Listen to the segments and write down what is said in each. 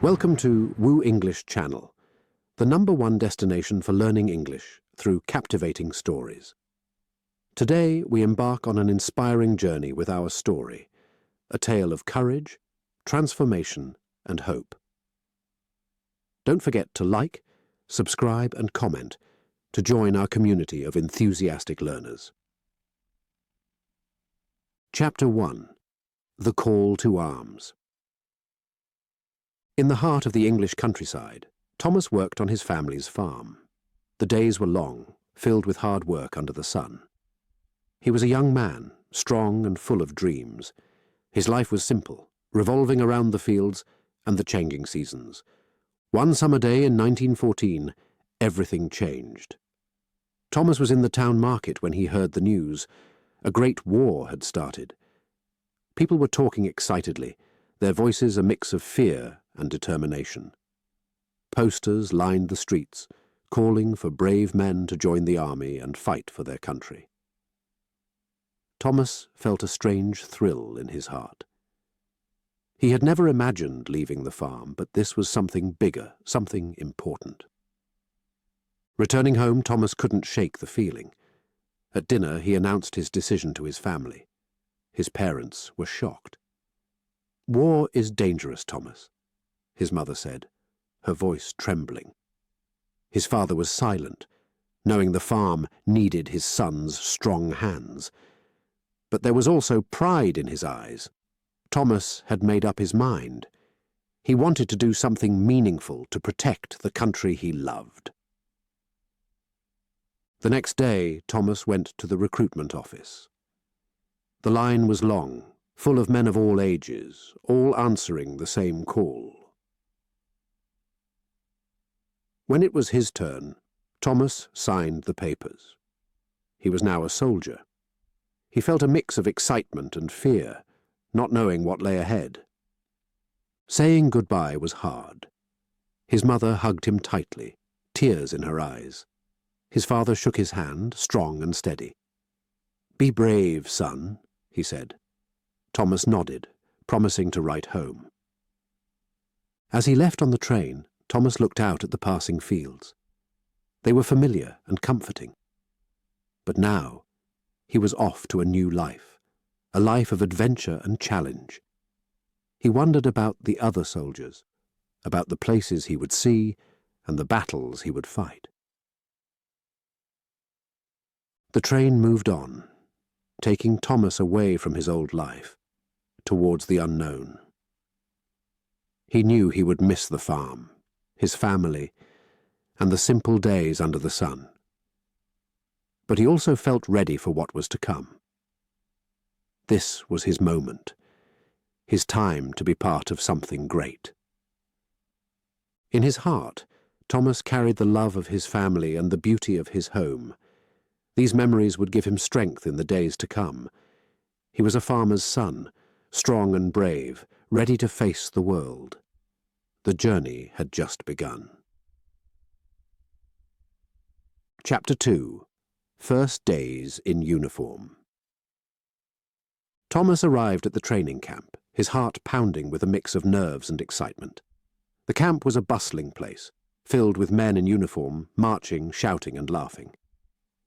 Welcome to WooEnglish channel, the #1 destination for learning English through captivating stories. Today we embark on an inspiring journey with our story, a tale of courage, transformation and hope. Don't forget to like, subscribe and comment to join our community of enthusiastic learners. Chapter 1. The Call to Arms. In the heart of the English countryside, Thomas worked on his family's farm. The days were long, filled with hard work under the sun. He was a young man, strong and full of dreams. His life was simple, revolving around the fields and the changing seasons. One summer day in 1914, everything changed. Thomas was in the town market when he heard the news. A great war had started. People were talking excitedly, their voices a mix of fear and determination. Posters lined the streets, calling for brave men to join the army and fight for their country. Thomas felt a strange thrill in his heart. He had never imagined leaving the farm, but this was something bigger, something important. Returning home, Thomas couldn't shake the feeling. At dinner, he announced his decision to his family. His parents were shocked. "War is dangerous, Thomas," his mother said, her voice trembling. His father was silent, knowing the farm needed his son's strong hands. But there was also pride in his eyes. Thomas had made up his mind. He wanted to do something meaningful to protect the country he loved. The next day, Thomas went to the recruitment office. The line was long, full of men of all ages, all answering the same call. When it was his turn, Thomas signed the papers. He was now a soldier. He felt a mix of excitement and fear, not knowing what lay ahead. Saying goodbye was hard. His mother hugged him tightly, tears in her eyes. His father shook his hand, strong and steady. "Be brave, son," he said. Thomas nodded, promising to write home. As he left on the train, Thomas looked out at the passing fields. They were familiar and comforting. But now, he was off to a new life, a life of adventure and challenge. He wondered about the other soldiers, about the places he would see and the battles he would fight. The train moved on, taking Thomas away from his old life, towards the unknown. He knew he would miss the farm, his family, and the simple days under the sun. But he also felt ready for what was to come. This was his moment, his time to be part of something great. In his heart, Thomas carried the love of his family and the beauty of his home. These memories would give him strength in the days to come. He was a farmer's son, strong and brave, ready to face the world. The journey had just begun. Chapter 2. First Days in Uniform. Thomas arrived at the training camp, his heart pounding with a mix of nerves and excitement. The camp was a bustling place, filled with men in uniform, marching, shouting and laughing.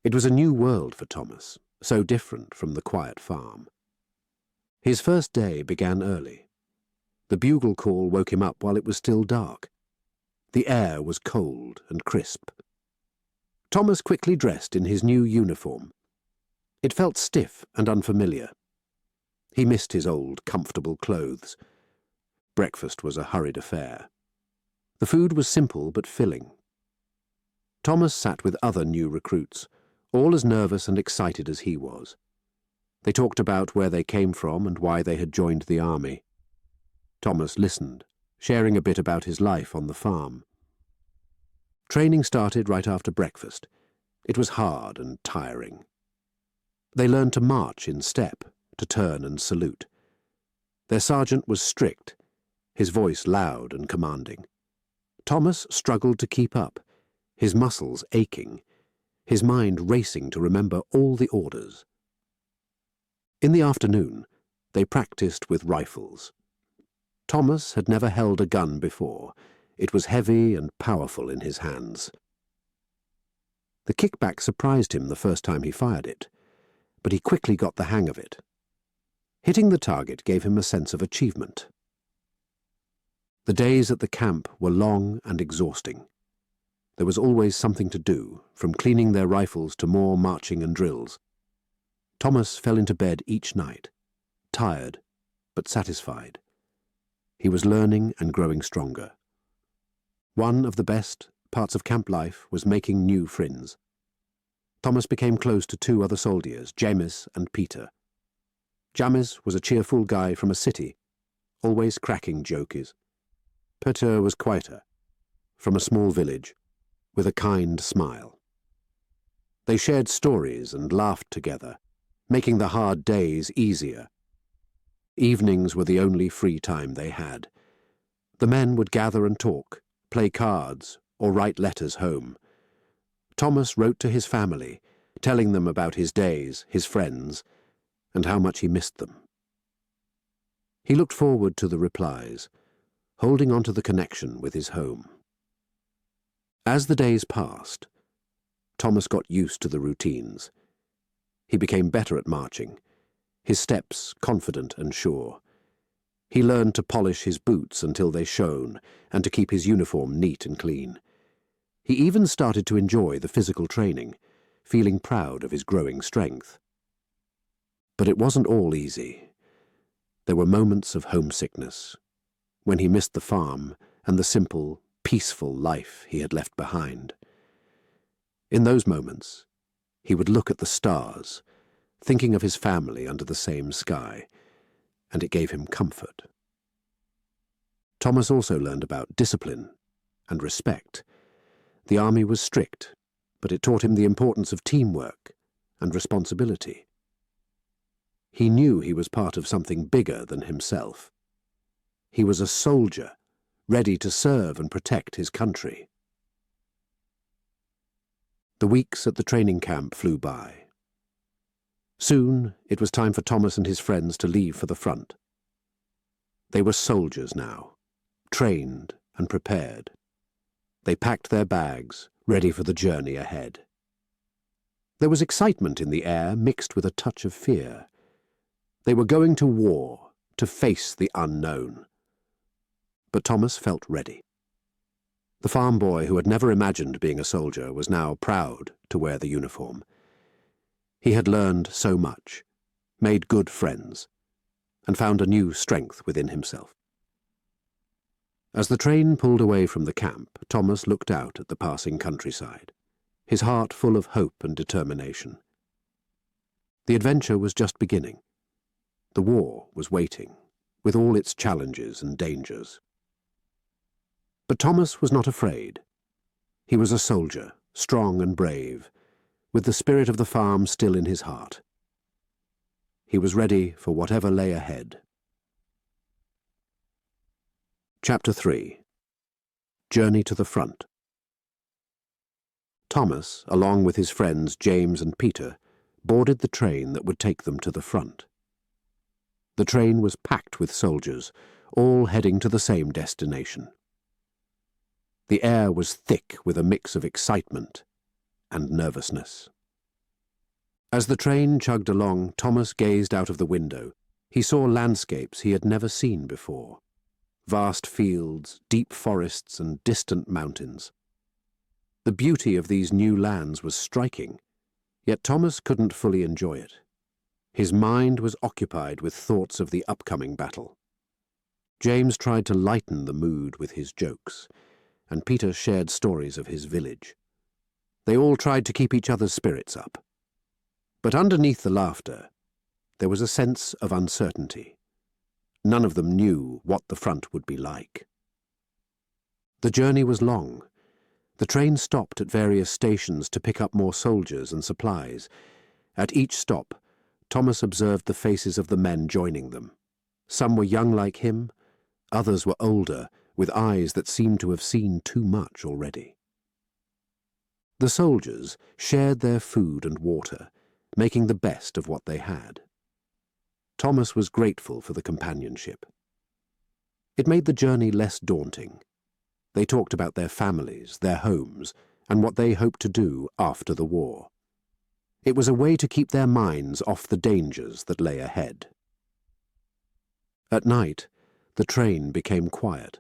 It was a new world for Thomas, so different from the quiet farm. His first day began early. The bugle call woke him up while it was still dark. The air was cold and crisp. Thomas quickly dressed in his new uniform. It felt stiff and unfamiliar. He missed his old, comfortable clothes. Breakfast was a hurried affair. The food was simple but filling. Thomas sat with other new recruits, all as nervous and excited as he was. They talked about where they came from and why they had joined the army. Thomas listened, sharing a bit about his life on the farm. Training started right after breakfast. It was hard and tiring. They learned to march in step, to turn and salute. Their sergeant was strict, his voice loud and commanding. Thomas struggled to keep up, his muscles aching, his mind racing to remember all the orders. In the afternoon, they practiced with rifles. Thomas had never held a gun before. It was heavy and powerful in his hands. The kickback surprised him the first time he fired it, but he quickly got the hang of it. Hitting the target gave him a sense of achievement. The days at the camp were long and exhausting. There was always something to do, from cleaning their rifles to more marching and drills. Thomas fell into bed each night, tired but satisfied. He was learning and growing stronger. One of the best parts of camp life was making new friends. Thomas became close to two other soldiers, James and Peter. James was a cheerful guy from a city, always cracking jokes. Peter was quieter, from a small village, with a kind smile. They shared stories and laughed together, making the hard days easier. Evenings were the only free time they had. The men would gather and talk, play cards, or write letters home. Thomas wrote to his family, telling them about his days, his friends, and how much he missed them. He looked forward to the replies, holding on to the connection with his home. As the days passed, Thomas got used to the routines. He became better at marching, his steps confident and sure. He learned to polish his boots until they shone and to keep his uniform neat and clean. He even started to enjoy the physical training, feeling proud of his growing strength. But it wasn't all easy. There were moments of homesickness, when he missed the farm and the simple, peaceful life he had left behind. In those moments, he would look at the stars, thinking of his family under the same sky, and it gave him comfort. Thomas also learned about discipline and respect. The army was strict, but it taught him the importance of teamwork and responsibility. He knew he was part of something bigger than himself. He was a soldier, ready to serve and protect his country. The weeks at the training camp flew by. Soon it was time for Thomas and his friends to leave for the front. They were soldiers now, trained and prepared. They packed their bags, ready for the journey ahead. There was excitement in the air mixed with a touch of fear. They were going to war, to face the unknown. But Thomas felt ready. The farm boy who had never imagined being a soldier was now proud to wear the uniform. He had learned so much, made good friends, and found a new strength within himself. As the train pulled away from the camp, Thomas looked out at the passing countryside, his heart full of hope and determination. The adventure was just beginning. The war was waiting, with all its challenges and dangers. But Thomas was not afraid. He was a soldier, strong and brave, with the spirit of the farm still in his heart. He was ready for whatever lay ahead. Chapter 3. Journey to the Front. Thomas, along with his friends James and Peter, boarded the train that would take them to the front. The train was packed with soldiers, all heading to the same destination. The air was thick with a mix of excitement and nervousness. As the train chugged along, Thomas gazed out of the window. He saw landscapes he had never seen before. Vast fields, deep forests, and distant mountains. The beauty of these new lands was striking, yet Thomas couldn't fully enjoy it. His mind was occupied with thoughts of the upcoming battle. James tried to lighten the mood with his jokes, and Peter shared stories of his village. They all tried to keep each other's spirits up. But underneath the laughter, there was a sense of uncertainty. None of them knew what the front would be like. The journey was long. The train stopped at various stations to pick up more soldiers and supplies. At each stop, Thomas observed the faces of the men joining them. Some were young like him, others were older, with eyes that seemed to have seen too much already. The soldiers shared their food and water, making the best of what they had. Thomas was grateful for the companionship. It made the journey less daunting. They talked about their families, their homes, and what they hoped to do after the war. It was a way to keep their minds off the dangers that lay ahead. At night, the train became quiet.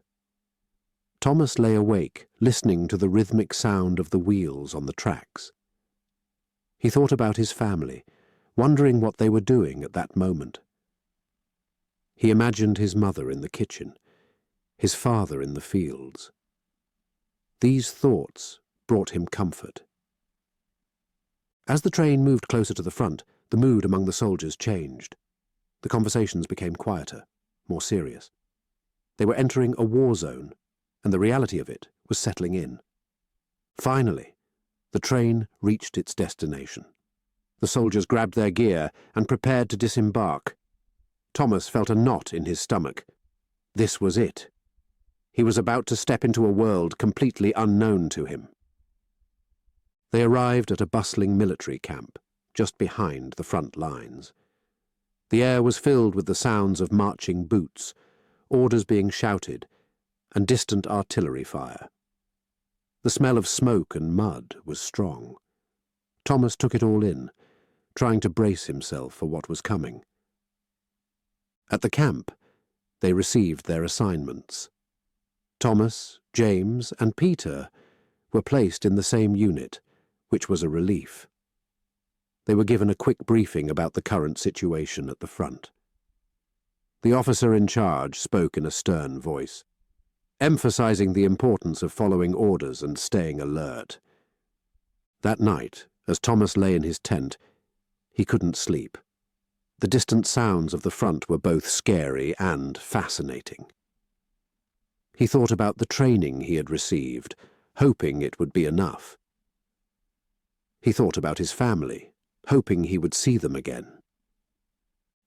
Thomas lay awake, listening to the rhythmic sound of the wheels on the tracks. He thought about his family, wondering what they were doing at that moment. He imagined his mother in the kitchen, his father in the fields. These thoughts brought him comfort. As the train moved closer to the front, the mood among the soldiers changed. The conversations became quieter, more serious. They were entering a war zone, and the reality of it was settling in. Finally, the train reached its destination. The soldiers grabbed their gear and prepared to disembark. Thomas felt a knot in his stomach. This was it. He was about to step into a world completely unknown to him. They arrived at a bustling military camp, just behind the front lines. The air was filled with the sounds of marching boots, orders being shouted, and distant artillery fire. The smell of smoke and mud was strong. Thomas took it all in, trying to brace himself for what was coming. At the camp, they received their assignments. Thomas, James, and Peter were placed in the same unit, which was a relief. They were given a quick briefing about the current situation at the front. The officer in charge spoke in a stern voice, emphasizing the importance of following orders and staying alert. That night, as Thomas lay in his tent, he couldn't sleep. The distant sounds of the front were both scary and fascinating. He thought about the training he had received, hoping it would be enough. He thought about his family, hoping he would see them again.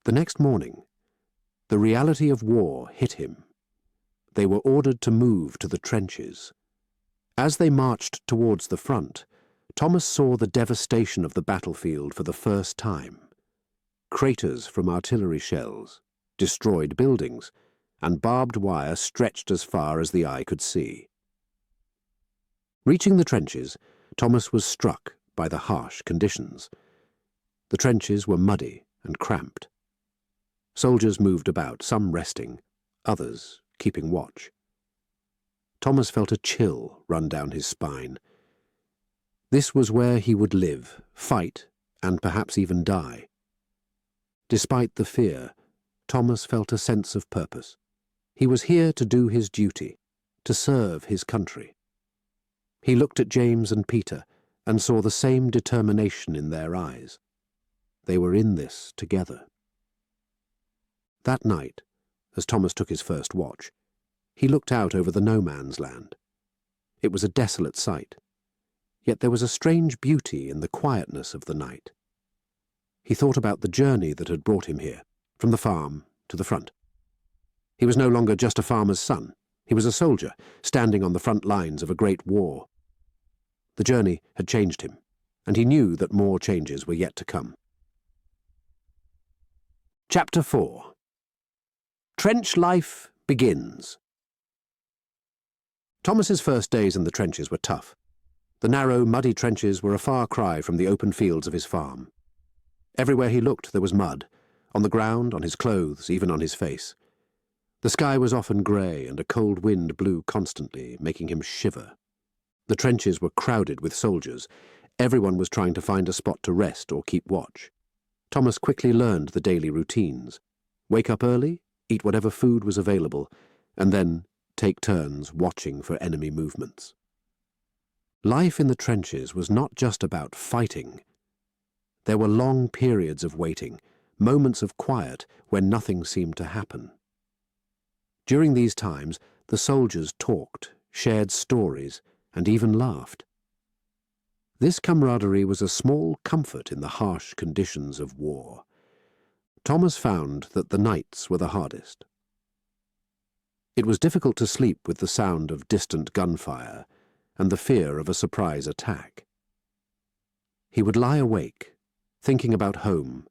The next morning, the reality of war hit him. They were ordered to move to the trenches. As they marched towards the front, Thomas saw the devastation of the battlefield for the first time. Craters from artillery shells, destroyed buildings, and barbed wire stretched as far as the eye could see. Reaching the trenches, Thomas was struck by the harsh conditions. The trenches were muddy and cramped. Soldiers moved about, some resting, others keeping watch. Thomas felt a chill run down his spine. This was where he would live, fight, and perhaps even die. Despite the fear, Thomas felt a sense of purpose. He was here to do his duty, to serve his country. He looked at James and Peter and saw the same determination in their eyes. They were in this together. That night, as Thomas took his first watch, he looked out over the no-man's land. It was a desolate sight, yet there was a strange beauty in the quietness of the night. He thought about the journey that had brought him here, from the farm to the front. He was no longer just a farmer's son. He was a soldier, standing on the front lines of a great war. The journey had changed him, and he knew that more changes were yet to come. Chapter 4. Trench Life Begins. Thomas's first days in the trenches were tough. The narrow, muddy trenches were a far cry from the open fields of his farm. Everywhere he looked there was mud, on the ground, on his clothes, even on his face. The sky was often grey, and a cold wind blew constantly, making him shiver. The trenches were crowded with soldiers. Everyone was trying to find a spot to rest or keep watch. Thomas quickly learned the daily routines. Wake up early, eat whatever food was available, and then take turns watching for enemy movements. Life in the trenches was not just about fighting. There were long periods of waiting, moments of quiet when nothing seemed to happen. During these times, the soldiers talked, shared stories, and even laughed. This camaraderie was a small comfort in the harsh conditions of war. Thomas found that the nights were the hardest. It was difficult to sleep with the sound of distant gunfire and the fear of a surprise attack. He would lie awake, thinking about home,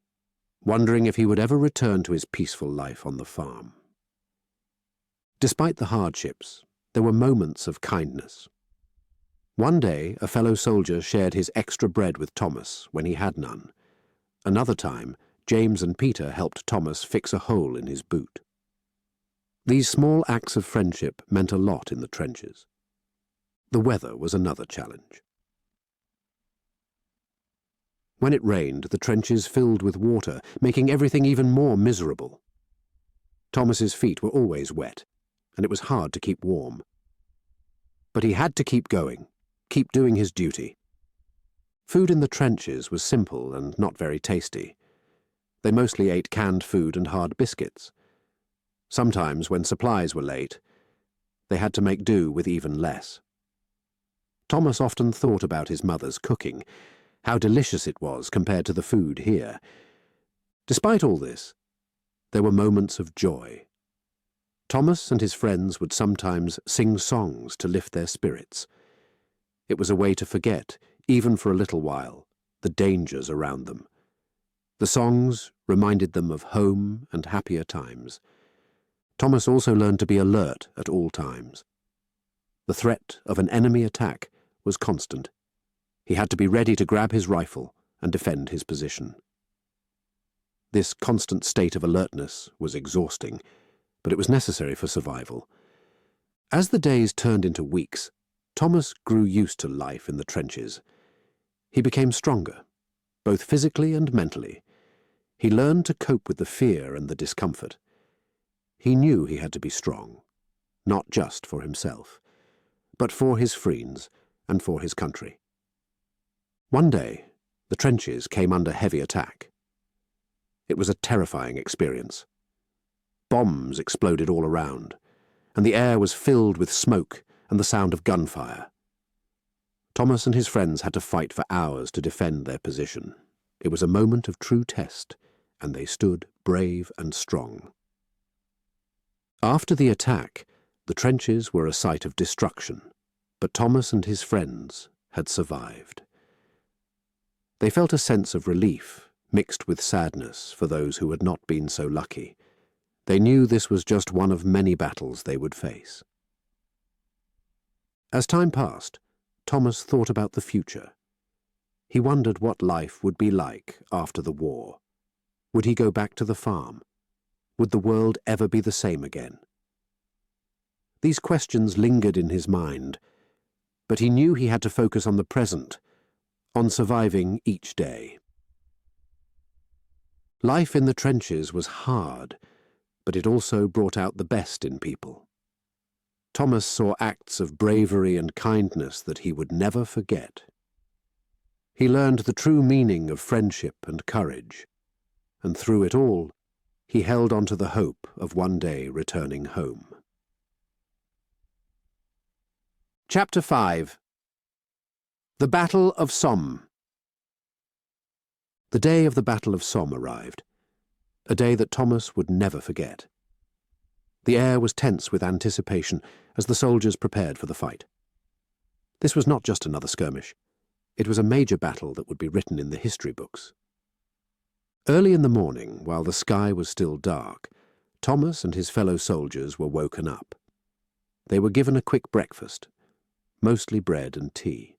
wondering if he would ever return to his peaceful life on the farm. Despite the hardships, there were moments of kindness. One day, a fellow soldier shared his extra bread with Thomas when he had none. Another time, James and Peter helped Thomas fix a hole in his boot. These small acts of friendship meant a lot in the trenches. The weather was another challenge. When it rained, the trenches filled with water, making everything even more miserable. Thomas's feet were always wet, and it was hard to keep warm. But he had to keep going, keep doing his duty. Food in the trenches was simple and not very tasty. They mostly ate canned food and hard biscuits. Sometimes, when supplies were late, they had to make do with even less. Thomas often thought about his mother's cooking, how delicious it was compared to the food here. Despite all this, there were moments of joy. Thomas and his friends would sometimes sing songs to lift their spirits. It was a way to forget, even for a little while, the dangers around them. The songs reminded them of home and happier times. Thomas also learned to be alert at all times. The threat of an enemy attack was constant. He had to be ready to grab his rifle and defend his position. This constant state of alertness was exhausting, but it was necessary for survival. As the days turned into weeks, Thomas grew used to life in the trenches. He became stronger, both physically and mentally. He learned to cope with the fear and the discomfort. He knew he had to be strong, not just for himself, but for his friends and for his country. One day, the trenches came under heavy attack. It was a terrifying experience. Bombs exploded all around, and the air was filled with smoke and the sound of gunfire. Thomas and his friends had to fight for hours to defend their position. It was a moment of true test, and they stood brave and strong. After the attack, the trenches were a site of destruction, but Thomas and his friends had survived. They felt a sense of relief, mixed with sadness for those who had not been so lucky. They knew this was just one of many battles they would face. As time passed, Thomas thought about the future. He wondered what life would be like after the war. Would he go back to the farm? Would the world ever be the same again? These questions lingered in his mind, but he knew he had to focus on the present, on surviving each day. Life in the trenches was hard, but it also brought out the best in people. Thomas saw acts of bravery and kindness that he would never forget. He learned the true meaning of friendship and courage, and through it all, he held on to the hope of one day returning home. Chapter 5. The Battle of Som. The day of the Battle of Som arrived, a day that Thomas would never forget. The air was tense with anticipation as the soldiers prepared for the fight. This was not just another skirmish. It was a major battle that would be written in the history books. Early in the morning, while the sky was still dark, Thomas and his fellow soldiers were woken up. They were given a quick breakfast, mostly bread and tea.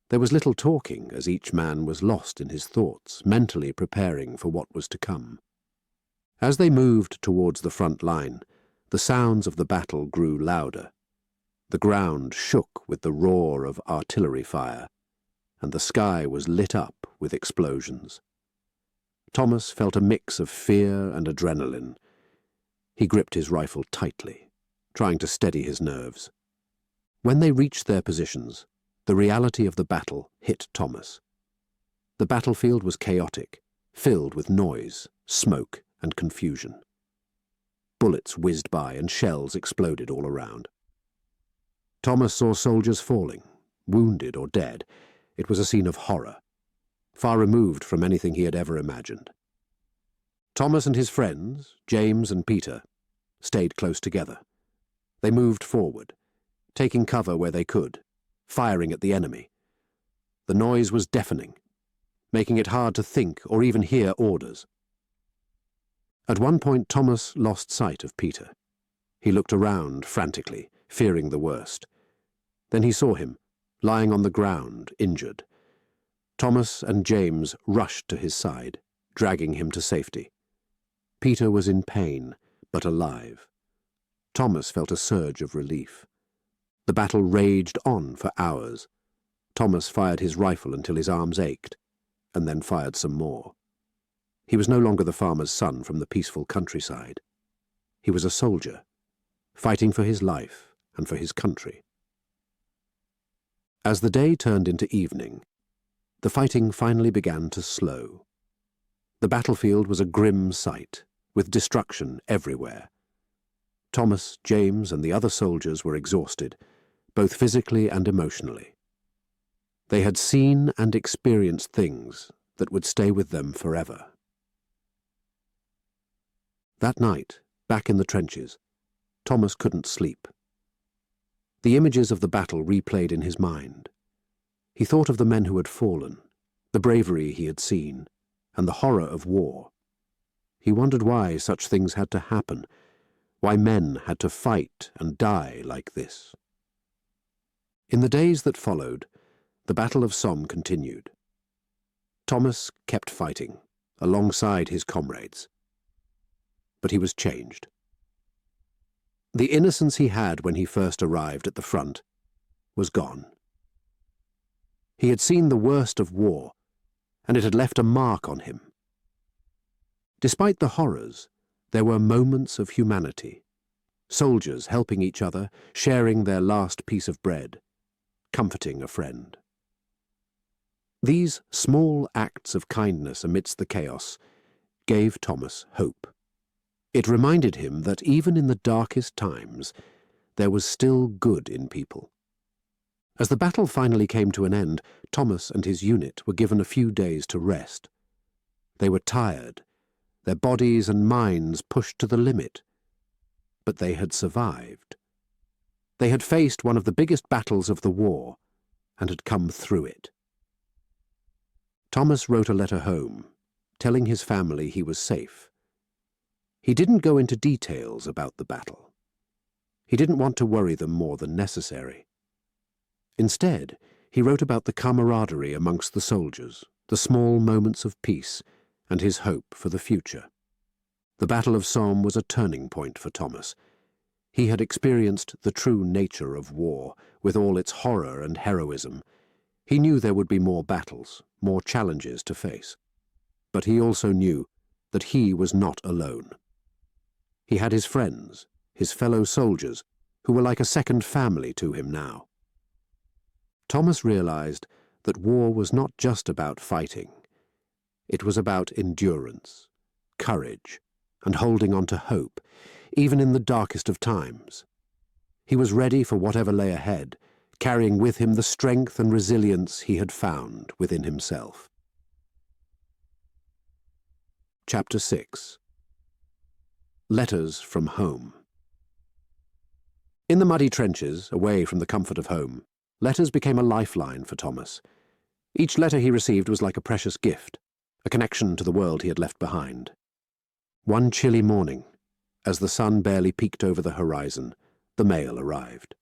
There was little talking as each man was lost in his thoughts, mentally preparing for what was to come. As they moved towards the front line, the sounds of the battle grew louder. The ground shook with the roar of artillery fire, and the sky was lit up with explosions. Thomas felt a mix of fear and adrenaline. He gripped his rifle tightly, trying to steady his nerves. When they reached their positions, the reality of the battle hit Thomas. The battlefield was chaotic, filled with noise, smoke, and confusion. Bullets whizzed by and shells exploded all around. Thomas saw soldiers falling, wounded or dead. It was a scene of horror, far removed from anything he had ever imagined. Thomas and his friends, James and Peter, stayed close together. They moved forward, taking cover where they could, firing at the enemy. The noise was deafening, making it hard to think or even hear orders. At one point, Thomas lost sight of Peter. He looked around frantically, fearing the worst. Then he saw him, lying on the ground, injured. Thomas and James rushed to his side, dragging him to safety. Peter was in pain, but alive. Thomas felt a surge of relief. The battle raged on for hours. Thomas fired his rifle until his arms ached, and then fired some more. He was no longer the farmer's son from the peaceful countryside. He was a soldier, fighting for his life and for his country. As the day turned into evening, the fighting finally began to slow. The battlefield was a grim sight, with destruction everywhere. Thomas, James, and the other soldiers were exhausted, both physically and emotionally. They had seen and experienced things that would stay with them forever. That night, back in the trenches, Thomas couldn't sleep. The images of the battle replayed in his mind. He thought of the men who had fallen, the bravery he had seen, and the horror of war. He wondered why such things had to happen, why men had to fight and die like this. In the days that followed, the Battle of Som continued. Thomas kept fighting, alongside his comrades. But he was changed. The innocence he had when he first arrived at the front was gone. He had seen the worst of war, and it had left a mark on him. Despite the horrors, there were moments of humanity. Soldiers helping each other, sharing their last piece of bread, comforting a friend. These small acts of kindness amidst the chaos gave Thomas hope. It reminded him that even in the darkest times, there was still good in people. As the battle finally came to an end, Thomas and his unit were given a few days to rest. They were tired, their bodies and minds pushed to the limit. But they had survived. They had faced one of the biggest battles of the war and had come through it. Thomas wrote a letter home, telling his family he was safe. He didn't go into details about the battle. He didn't want to worry them more than necessary. Instead, he wrote about the camaraderie amongst the soldiers, the small moments of peace, and his hope for the future. The Battle of Som was a turning point for Thomas. He had experienced the true nature of war, with all its horror and heroism. He knew there would be more battles, more challenges to face. But he also knew that he was not alone. He had his friends, his fellow soldiers, who were like a second family to him now. Thomas realized that war was not just about fighting. It was about endurance, courage, and holding on to hope, even in the darkest of times. He was ready for whatever lay ahead, carrying with him the strength and resilience he had found within himself. Chapter 6. Letters from Home. In the muddy trenches, away from the comfort of home, letters became a lifeline for Thomas. Each letter he received was like a precious gift, a connection to the world he had left behind. One chilly morning, as the sun barely peeked over the horizon, the mail arrived.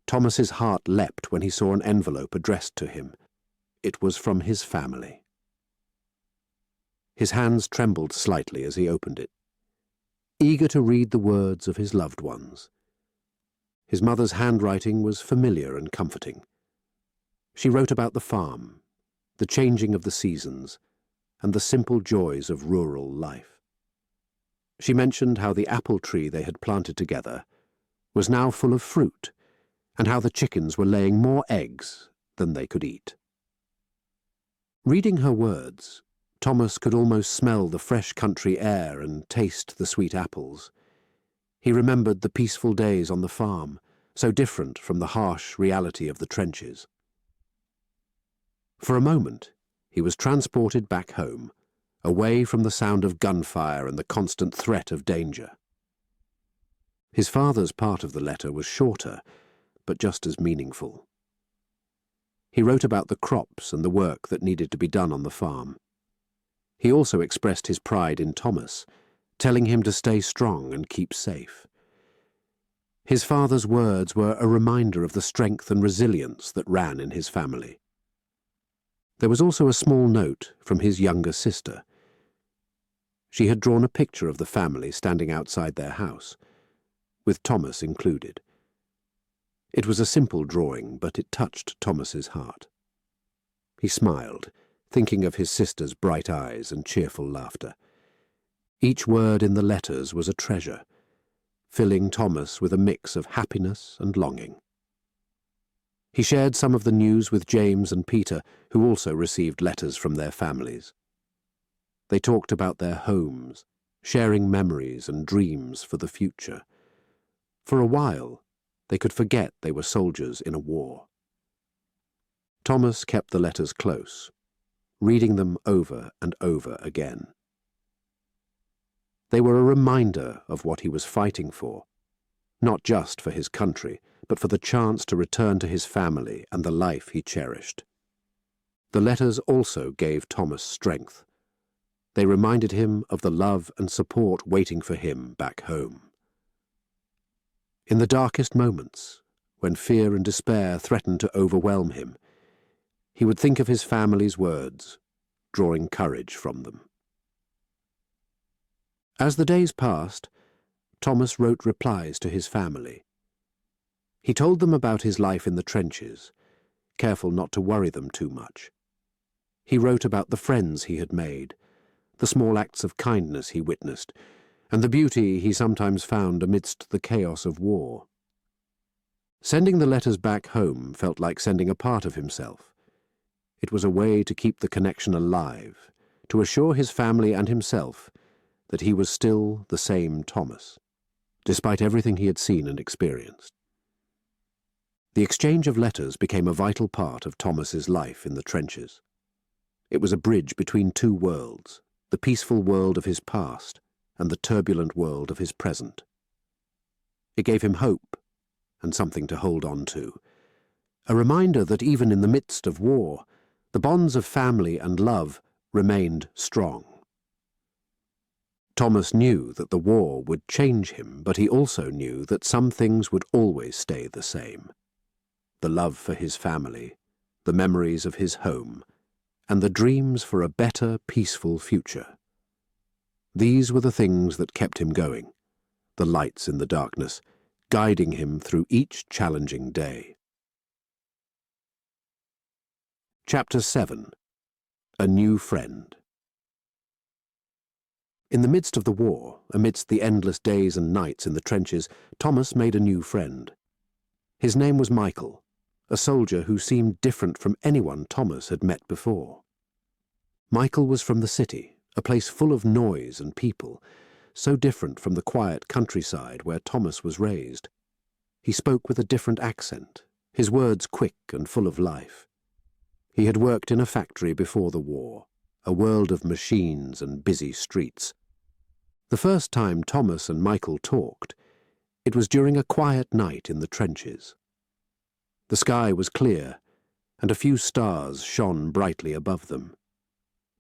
Thomas's heart leapt when he saw an envelope addressed to him. It was from his family. His hands trembled slightly as he opened it, eager to read the words of his loved ones. His mother's handwriting was familiar and comforting. She wrote about the farm, the changing of the seasons, and the simple joys of rural life. She mentioned how the apple tree they had planted together was now full of fruit, and how the chickens were laying more eggs than they could eat. Reading her words, Thomas could almost smell the fresh country air and taste the sweet apples. He remembered the peaceful days on the farm, so different from the harsh reality of the trenches. For a moment, he was transported back home, away from the sound of gunfire and the constant threat of danger. His father's part of the letter was shorter, but just as meaningful. He wrote about the crops and the work that needed to be done on the farm. He also expressed his pride in Thomas, telling him to stay strong and keep safe. His father's words were a reminder of the strength and resilience that ran in his family. There was also a small note from his younger sister. She had drawn a picture of the family standing outside their house, with Thomas included. It was a simple drawing, but it touched Thomas's heart. He smiled, thinking of his sister's bright eyes and cheerful laughter. Each word in the letters was a treasure, filling Thomas with a mix of happiness and longing. He shared some of the news with James and Peter, who also received letters from their families. They talked about their homes, sharing memories and dreams for the future. For a while, they could forget they were soldiers in a war. Thomas kept the letters close, reading them over and over again. They were a reminder of what he was fighting for, not just for his country, but for the chance to return to his family and the life he cherished. The letters also gave Thomas strength. They reminded him of the love and support waiting for him back home. In the darkest moments, when fear and despair threatened to overwhelm him, he would think of his family's words, drawing courage from them. As the days passed, Thomas wrote replies to his family. He told them about his life in the trenches, careful not to worry them too much. He wrote about the friends he had made, the small acts of kindness he witnessed, and the beauty he sometimes found amidst the chaos of war. Sending the letters back home felt like sending a part of himself. It was a way to keep the connection alive, to assure his family and himself that he was still the same Thomas, despite everything he had seen and experienced. The exchange of letters became a vital part of Thomas's life in the trenches. It was a bridge between two worlds, the peaceful world of his past and the turbulent world of his present. It gave him hope and something to hold on to, a reminder that even in the midst of war, the bonds of family and love remained strong. Thomas knew that the war would change him, but he also knew that some things would always stay the same. The love for his family, the memories of his home, and the dreams for a better, peaceful future. These were the things that kept him going, the lights in the darkness, guiding him through each challenging day. Chapter 7. A New Friend. In the midst of the war, amidst the endless days and nights in the trenches, Thomas made a new friend. His name was Michael, a soldier who seemed different from anyone Thomas had met before. Michael was from the city, a place full of noise and people, so different from the quiet countryside where Thomas was raised. He spoke with a different accent, his words quick and full of life. He had worked in a factory before the war, a world of machines and busy streets. The first time Thomas and Michael talked, it was during a quiet night in the trenches. The sky was clear, and a few stars shone brightly above them.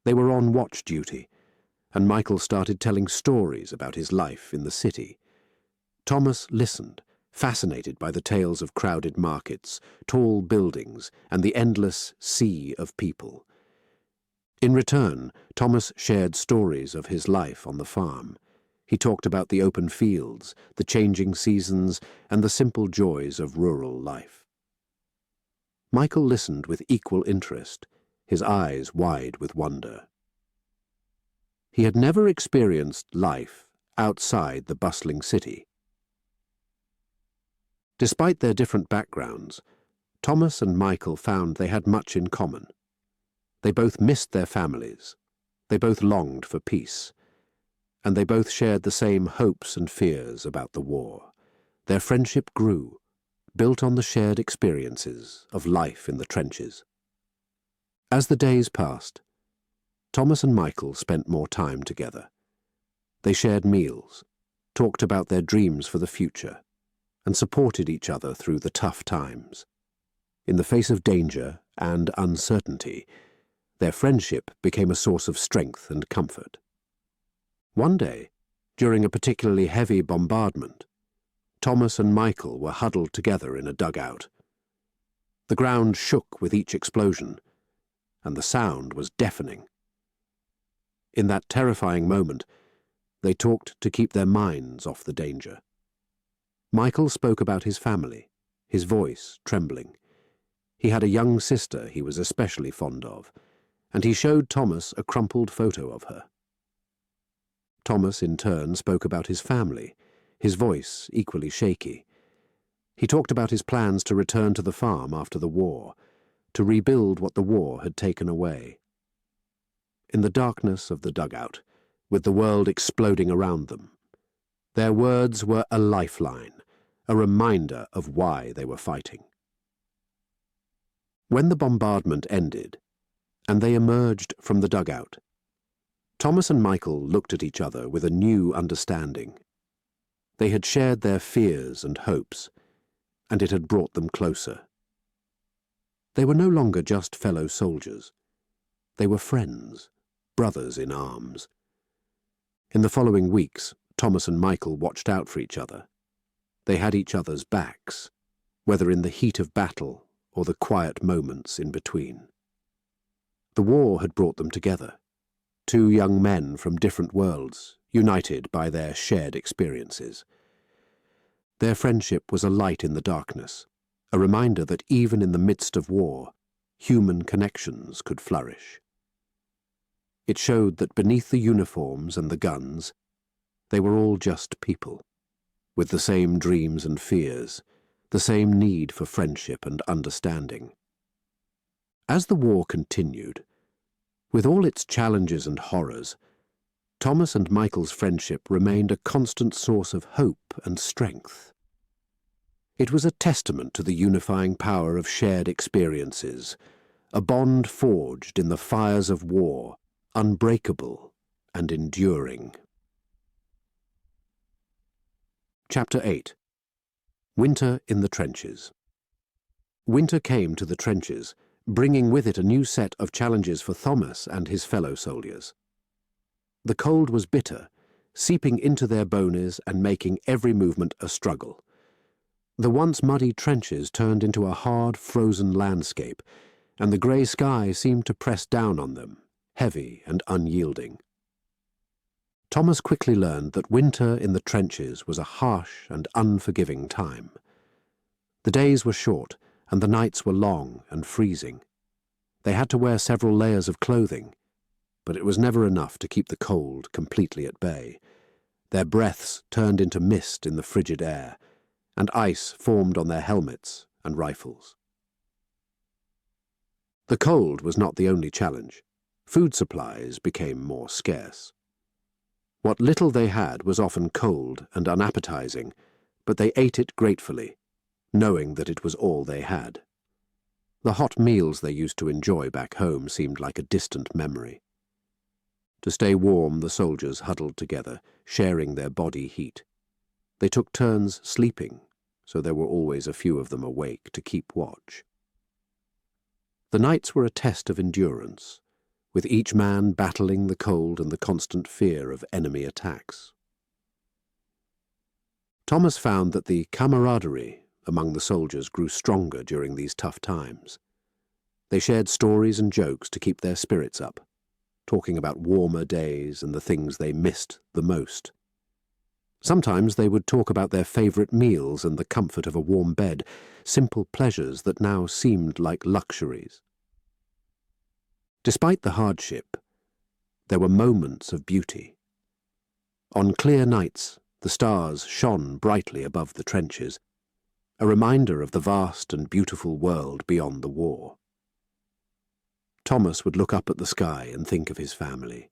They were on watch duty, and Michael started telling stories about his life in the city. Thomas listened, fascinated by the tales of crowded markets, tall buildings, and the endless sea of people. In return, Thomas shared stories of his life on the farm. He talked about the open fields, the changing seasons, and the simple joys of rural life. Michael listened with equal interest, his eyes wide with wonder. He had never experienced life outside the bustling city. Despite their different backgrounds, Thomas and Michael found they had much in common. They both missed their families, they both longed for peace, and they both shared the same hopes and fears about the war. Their friendship grew, built on the shared experiences of life in the trenches. As the days passed, Thomas and Michael spent more time together. They shared meals, talked about their dreams for the future, and supported each other through the tough times. In the face of danger and uncertainty, their friendship became a source of strength and comfort. One day, During a particularly heavy bombardment, Thomas and Michael were huddled together in a dugout. The ground shook with each explosion, and the sound was deafening. In that terrifying moment, they talked to keep their minds off the danger. Michael spoke about his family, his voice trembling. He had a young sister he was especially fond of, and he showed Thomas a crumpled photo of her. Thomas, in turn, spoke about his family, his voice equally shaky. He talked about his plans to return to the farm after the war, to rebuild what the war had taken away. In the darkness of the dugout, with the world exploding around them, their words were a lifeline, a reminder of why they were fighting. When the bombardment ended, and they emerged from the dugout, Thomas and Michael looked at each other with a new understanding. They had shared their fears and hopes, and it had brought them closer. They were no longer just fellow soldiers. They were friends, brothers in arms. In the following weeks, Thomas and Michael watched out for each other. They had each other's backs, whether in the heat of battle or the quiet moments in between. The war had brought them together, two young men from different worlds, united by their shared experiences. Their friendship was a light in the darkness, a reminder that even in the midst of war, human connections could flourish. It showed that beneath the uniforms and the guns, they were all just people, with the same dreams and fears, the same need for friendship and understanding. As the war continued, with all its challenges and horrors, Thomas and Michael's friendship remained a constant source of hope and strength. It was a testament to the unifying power of shared experiences, a bond forged in the fires of war, unbreakable and enduring. Chapter 8. Winter in the Trenches. Winter came to the trenches, bringing with it a new set of challenges for Thomas and his fellow soldiers. The cold was bitter, seeping into their bones and making every movement a struggle. The once muddy trenches turned into a hard, frozen landscape, and the grey sky seemed to press down on them, heavy and unyielding. Thomas quickly learned that winter in the trenches was a harsh and unforgiving time. The days were short, and the nights were long and freezing. They had to wear several layers of clothing, but it was never enough to keep the cold completely at bay. Their breaths turned into mist in the frigid air, and ice formed on their helmets and rifles. The cold was not the only challenge. Food supplies became more scarce. What little they had was often cold and unappetizing, but they ate it gratefully, knowing that it was all they had. The hot meals they used to enjoy back home seemed like a distant memory. To stay warm, the soldiers huddled together, sharing their body heat. They took turns sleeping, so there were always a few of them awake to keep watch. The nights were a test of endurance, with each man battling the cold and the constant fear of enemy attacks. Thomas found that the camaraderie among the soldiers grew stronger during these tough times. They shared stories and jokes to keep their spirits up, talking about warmer days and the things they missed the most. Sometimes they would talk about their favorite meals and the comfort of a warm bed, simple pleasures that now seemed like luxuries. Despite the hardship, there were moments of beauty. On clear nights, the stars shone brightly above the trenches, a reminder of the vast and beautiful world beyond the war. Thomas would look up at the sky and think of his family,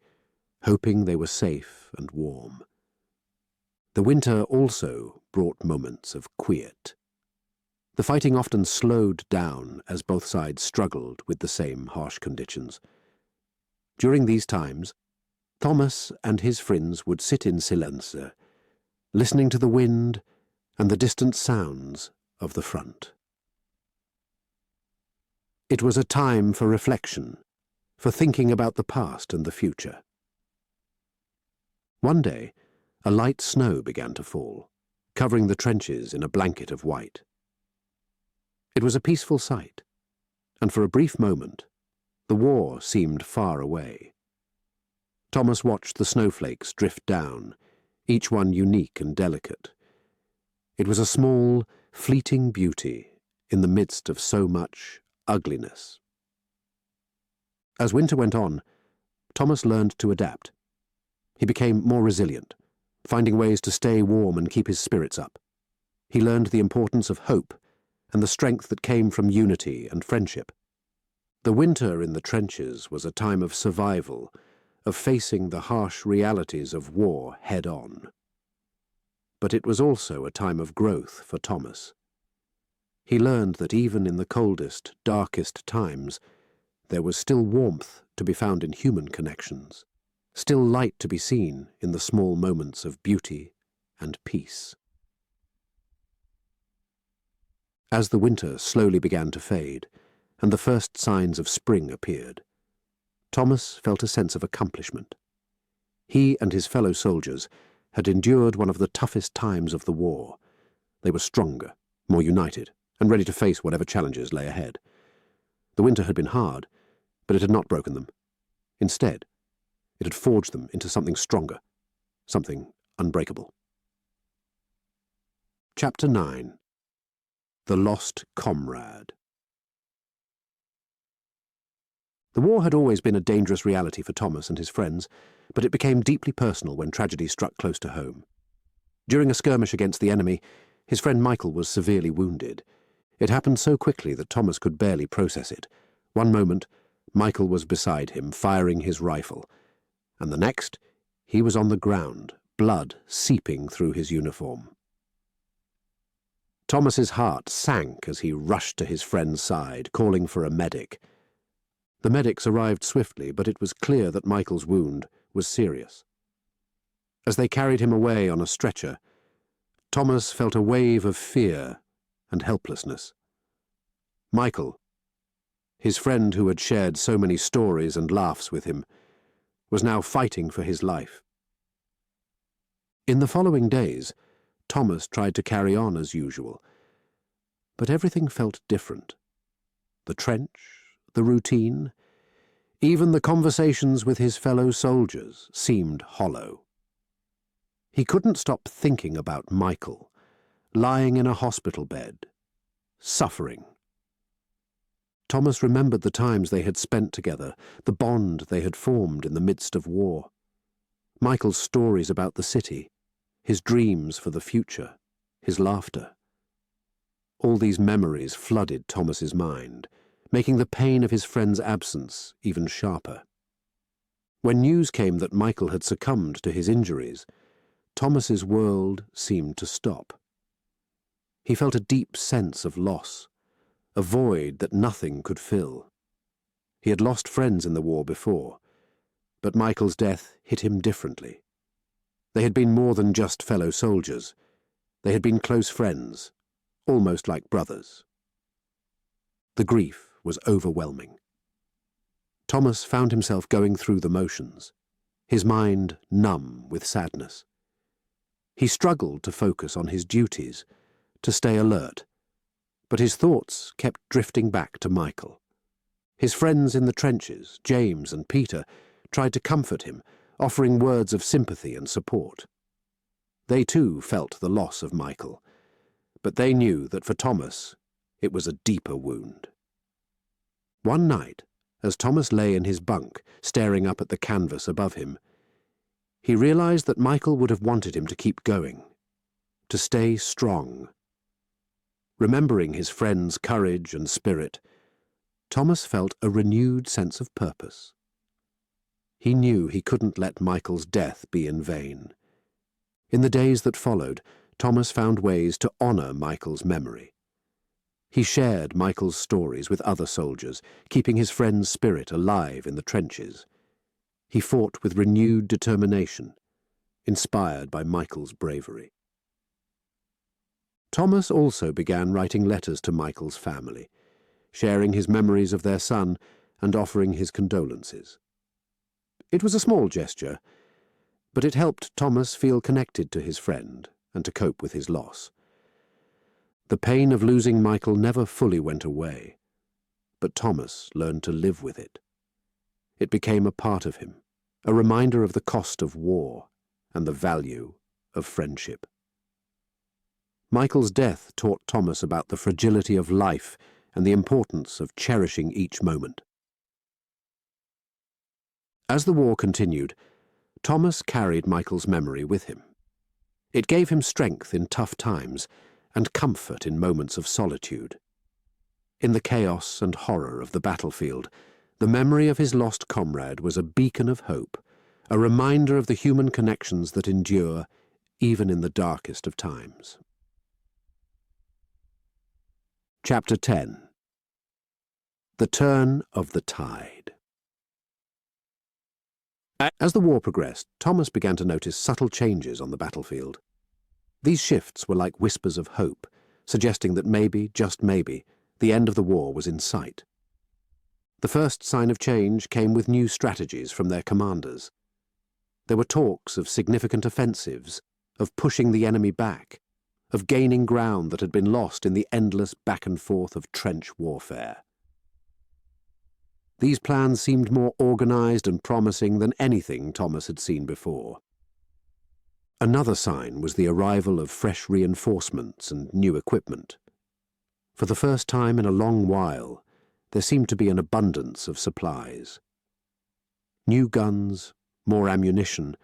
hoping they were safe and warm. The winter also brought moments of quiet. The fighting often slowed down as both sides struggled with the same harsh conditions. During these times, Thomas and his friends would sit in silence, listening to the wind and the distant sounds of the front. It was a time for reflection, for thinking about the past and the future. One day, A light snow began to fall, covering the trenches in a blanket of white. It was a peaceful sight, and for a brief moment, the war seemed far away. Thomas watched the snowflakes drift down, each one unique and delicate. It was a small, fleeting beauty in the midst of so much ugliness. As winter went on, Thomas learned to adapt. He became more resilient, finding ways to stay warm and keep his spirits up. He learned the importance of hope and the strength that came from unity and friendship. The winter in the trenches was a time of survival, of facing the harsh realities of war head-on. But it was also a time of growth for Thomas. He learned that even in the coldest, darkest times, there was still warmth to be found in human connections, still light to be seen in the small moments of beauty and peace. As the winter slowly began to fade, and the first signs of spring appeared, Thomas felt a sense of accomplishment. He and his fellow soldiers had endured one of the toughest times of the war. They were stronger, more united, and ready to face whatever challenges lay ahead. The winter had been hard, but it had not broken them. Instead, it had forged them into something stronger, something unbreakable. Chapter 9. The Lost Comrade. The war had always been a dangerous reality for Thomas and his friends, but it became deeply personal when tragedy struck close to home. During a skirmish against the enemy, his friend Michael was severely wounded. It happened so quickly that Thomas could barely process it. One moment, Michael was beside him, firing his rifle, and the next, he was on the ground, blood seeping through his uniform. Thomas's heart sank as he rushed to his friend's side, calling for a medic. The medics arrived swiftly, but it was clear that Michael's wound was serious. As they carried him away on a stretcher, Thomas felt a wave of fear and helplessness. Michael, his friend who had shared so many stories and laughs with him, was now fighting for his life. In the following days, Thomas tried to carry on as usual, but everything felt different. The trench, the routine, even the conversations with his fellow soldiers seemed hollow. He couldn't stop thinking about Michael, lying in a hospital bed, suffering. Thomas remembered the times they had spent together, the bond they had formed in the midst of war. Michael's stories about the city, his dreams for the future, his laughter. All these memories flooded Thomas's mind, making the pain of his friend's absence even sharper. When news came that Michael had succumbed to his injuries, Thomas's world seemed to stop. He felt a deep sense of loss, a void that nothing could fill. He had lost friends in the war before, but Michael's death hit him differently. They had been more than just fellow soldiers. They had been close friends, almost like brothers. The grief was overwhelming. Thomas found himself going through the motions, his mind numb with sadness. He struggled to focus on his duties, to stay alert, but his thoughts kept drifting back to Michael. His friends in the trenches, James and Peter, tried to comfort him, offering words of sympathy and support. They too felt the loss of Michael, but they knew that for Thomas it was a deeper wound. One night, as Thomas lay in his bunk, staring up at the canvas above him, he realized that Michael would have wanted him to keep going, to stay strong. Remembering his friend's courage and spirit, Thomas felt a renewed sense of purpose. He knew he couldn't let Michael's death be in vain. In the days that followed, Thomas found ways to honor Michael's memory. He shared Michael's stories with other soldiers, keeping his friend's spirit alive in the trenches. He fought with renewed determination, inspired by Michael's bravery. Thomas also began writing letters to Michael's family, sharing his memories of their son and offering his condolences. It was a small gesture, But it helped Thomas feel connected to his friend and to cope with his loss. The pain of losing Michael never fully went away, but Thomas learned to live with it. It became a part of him, a reminder of the cost of war and the value of friendship. Michael's death taught Thomas about the fragility of life and the importance of cherishing each moment. As the war continued, Thomas carried Michael's memory with him. It gave him strength in tough times and comfort in moments of solitude. In the chaos and horror of the battlefield, the memory of his lost comrade was a beacon of hope, a reminder of the human connections that endure even in the darkest of times. Chapter 10. The Turn of the Tide. As the war progressed, Thomas began to notice subtle changes on the battlefield. These shifts were like whispers of hope, suggesting that maybe, just maybe, the end of the war was in sight. The first sign of change came with new strategies from their commanders. There were talks of significant offensives, of pushing the enemy back, of gaining ground that had been lost in the endless back and forth of trench warfare. These plans seemed more organized and promising than anything Thomas had seen before. Another sign was the arrival of fresh reinforcements and new equipment. For the first time in a long while, there seemed to be an abundance of supplies. New guns, more ammunition,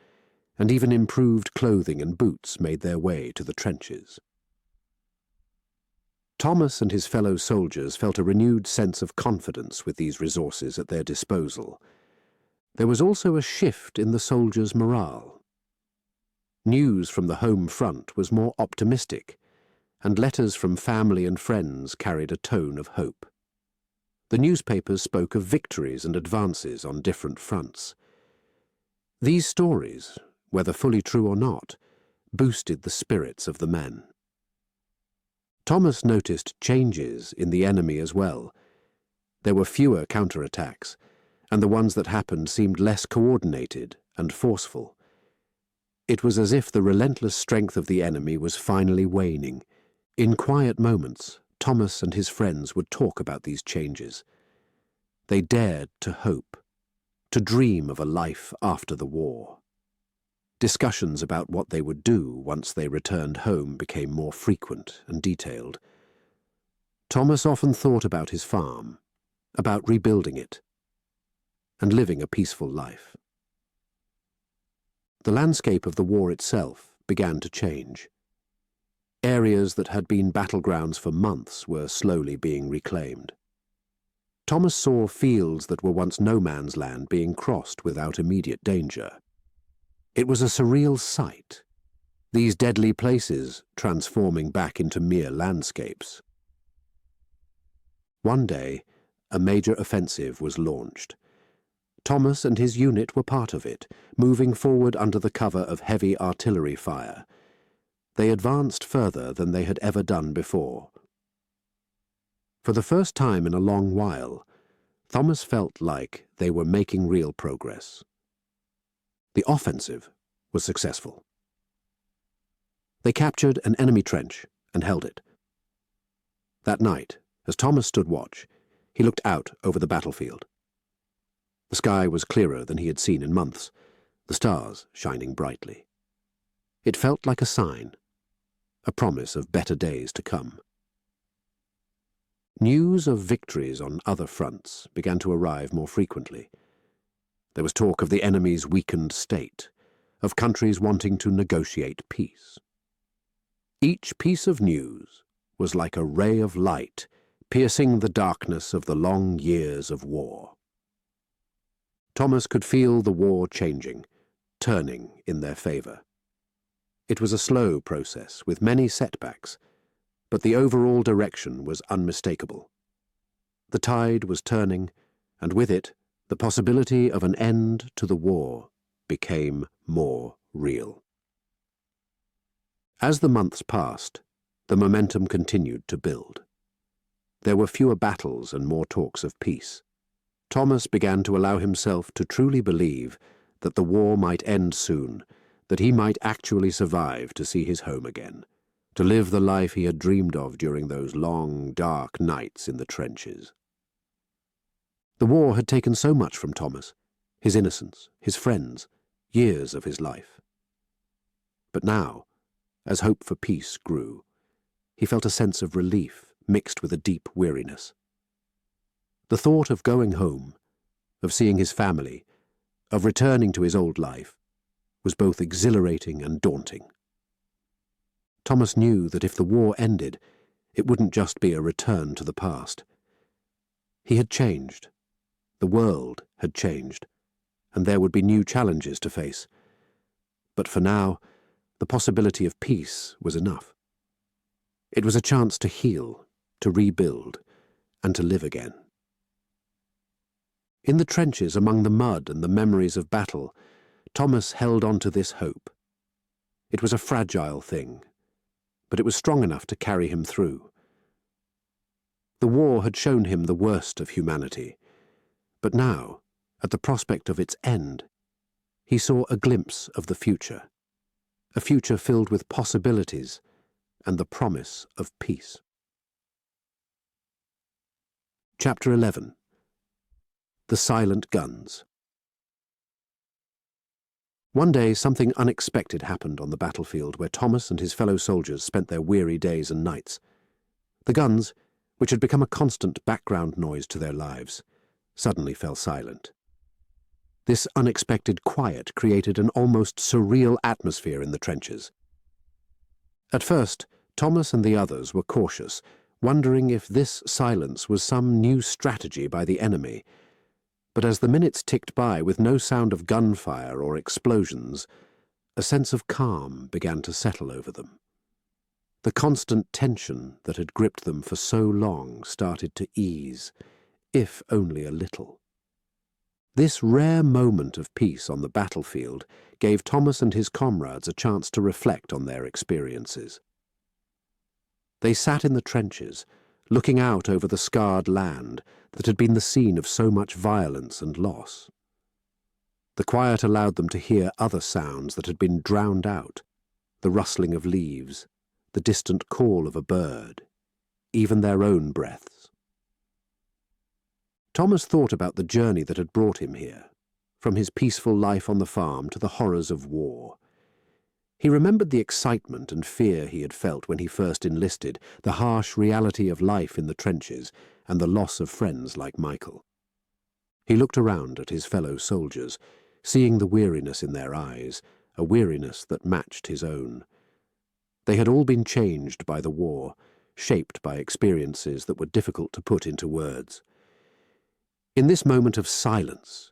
and even improved clothing and boots made their way to the trenches. Thomas and his fellow soldiers felt a renewed sense of confidence with these resources at their disposal. There was also a shift in the soldiers' morale. News from the home front was more optimistic, and letters from family and friends carried a tone of hope. The newspapers spoke of victories and advances on different fronts. These stories, whether fully true or not, boosted the spirits of the men. Thomas noticed changes in the enemy as well. There were fewer counterattacks, and the ones that happened seemed less coordinated and forceful. It was as if the relentless strength of the enemy was finally waning. In quiet moments, Thomas and his friends would talk about these changes. They dared to hope, to dream of a life after the war. Discussions about what they would do once they returned home became more frequent and detailed. Thomas often thought about his farm, about rebuilding it, and living a peaceful life. The landscape of the war itself began to change. Areas that had been battlegrounds for months were slowly being reclaimed. Thomas saw fields that were once no man's land being crossed without immediate danger. It was a surreal sight, these deadly places transforming back into mere landscapes. One day, a major offensive was launched. Thomas and his unit were part of it, moving forward under the cover of heavy artillery fire. They advanced further than they had ever done before. For the first time in a long while, Thomas felt like they were making real progress. The offensive was successful. They captured an enemy trench and held it. That night, as Thomas stood watch, he looked out over the battlefield. The sky was clearer than he had seen in months, the stars shining brightly. It felt like a sign, a promise of better days to come. News of victories on other fronts began to arrive more frequently. There was talk of the enemy's weakened state, of countries wanting to negotiate peace. Each piece of news was like a ray of light piercing the darkness of the long years of war. Thomas could feel the war changing, turning in their favor. It was a slow process with many setbacks, but the overall direction was unmistakable. The tide was turning, and with it, the possibility of an end to the war became more real. As the months passed, the momentum continued to build. There were fewer battles and more talks of peace. Thomas began to allow himself to truly believe that the war might end soon that he might actually survive to see his home again, to live the life he had dreamed of during those long, dark nights in the trenches. The war had taken so much from Thomas, his innocence, his friends, years of his life. But now, as hope for peace grew, he felt a sense of relief mixed with a deep weariness. The thought of going home, of seeing his family, of returning to his old life, was both exhilarating and daunting. Thomas knew that if the war ended, it wouldn't just be a return to the past. He had changed. The world had changed, and there would be new challenges to face. But for now, the possibility of peace was enough. It was a chance to heal, to rebuild, and to live again. In the trenches among the mud and the memories of battle, Thomas held on to this hope. It was a fragile thing, but it was strong enough to carry him through. The war had shown him the worst of humanity, but now, at the prospect of its end, he saw a glimpse of the future, a future filled with possibilities and the promise of peace. Chapter 11. The Silent Guns. One day something unexpected happened on the battlefield where Thomas and his fellow soldiers spent their weary days and nights. The guns, which had become a constant background noise to their lives, suddenly fell silent. This unexpected quiet created an almost surreal atmosphere in the trenches. At first, Thomas and the others were cautious, wondering if this silence was some new strategy by the enemy. But as the minutes ticked by with no sound of gunfire or explosions, a sense of calm began to settle over them. The constant tension that had gripped them for so long started to ease, if only a little. This rare moment of peace on the battlefield gave Thomas and his comrades a chance to reflect on their experiences. They sat in the trenches, looking out over the scarred land that had been the scene of so much violence and loss. The quiet allowed them to hear other sounds that had been drowned out, the rustling of leaves, the distant call of a bird, even their own breaths. Thomas thought about the journey that had brought him here, from his peaceful life on the farm to the horrors of war. He remembered the excitement and fear he had felt when he first enlisted, the harsh reality of life in the trenches, and the loss of friends like Michael. He looked around at his fellow soldiers, seeing the weariness in their eyes, a weariness that matched his own. They had all been changed by the war, shaped by experiences that were difficult to put into words. In this moment of silence,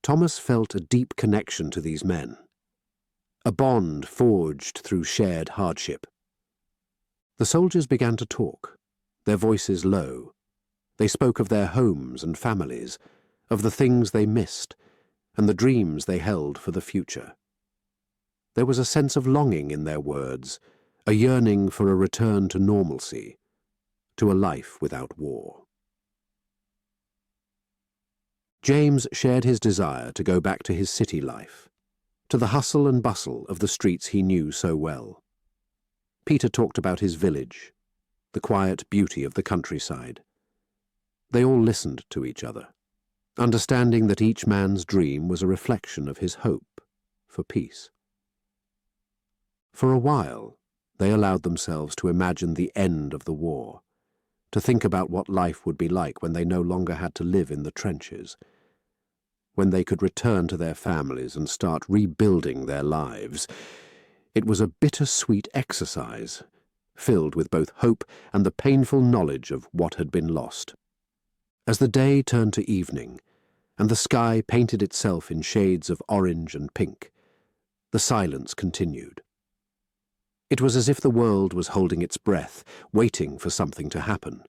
Thomas felt a deep connection to these men, a bond forged through shared hardship. The soldiers began to talk, their voices low. They spoke of their homes and families, of the things they missed, and the dreams they held for the future. There was a sense of longing in their words, a yearning for a return to normalcy, to a life without war. James shared his desire to go back to his city life, to the hustle and bustle of the streets he knew so well. Peter talked about his village, the quiet beauty of the countryside. They all listened to each other, understanding that each man's dream was a reflection of his hope for peace. For a while, they allowed themselves to imagine the end of the war, to think about what life would be like when they no longer had to live in the trenches, when they could return to their families and start rebuilding their lives. It was a bittersweet exercise, filled with both hope and the painful knowledge of what had been lost. As the day turned to evening, and the sky painted itself in shades of orange and pink, the silence continued. It was as if the world was holding its breath, waiting for something to happen.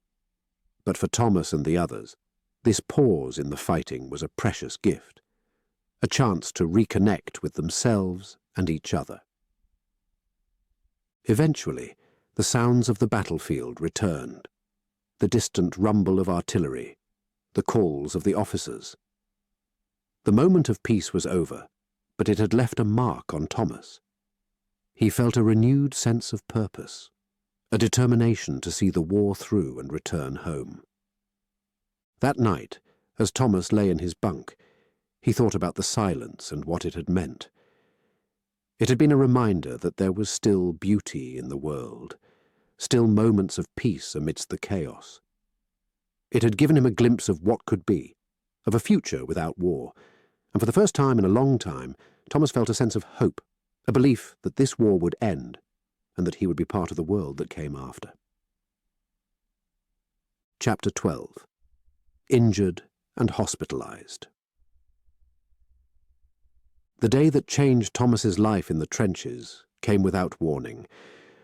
But for Thomas and the others, this pause in the fighting was a precious gift, a chance to reconnect with themselves and each other. Eventually, the sounds of the battlefield returned, the distant rumble of artillery, the calls of the officers. The moment of peace was over, but it had left a mark on Thomas. He felt a renewed sense of purpose, a determination to see the war through and return home. That night, as Thomas lay in his bunk, he thought about the silence and what it had meant. It had been a reminder that there was still beauty in the world, still moments of peace amidst the chaos. It had given him a glimpse of what could be, of a future without war, and for the first time in a long time, Thomas felt a sense of hope, a belief that this war would end, and that he would be part of the world that came after. Chapter 12. Injured and Hospitalized. The day that changed Thomas's life in the trenches came without warning.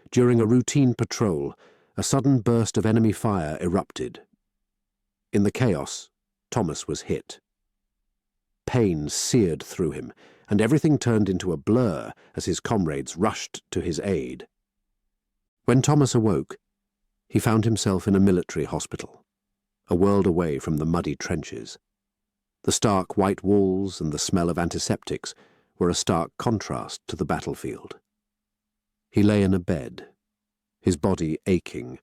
During a routine patrol, a sudden burst of enemy fire erupted. In the chaos, Thomas was hit. Pain seared through him, and everything turned into a blur as his comrades rushed to his aid. When Thomas awoke, he found himself in a military hospital, a world away from the muddy trenches. The stark white walls and the smell of antiseptics were a stark contrast to the battlefield. He lay in a bed, his body aching,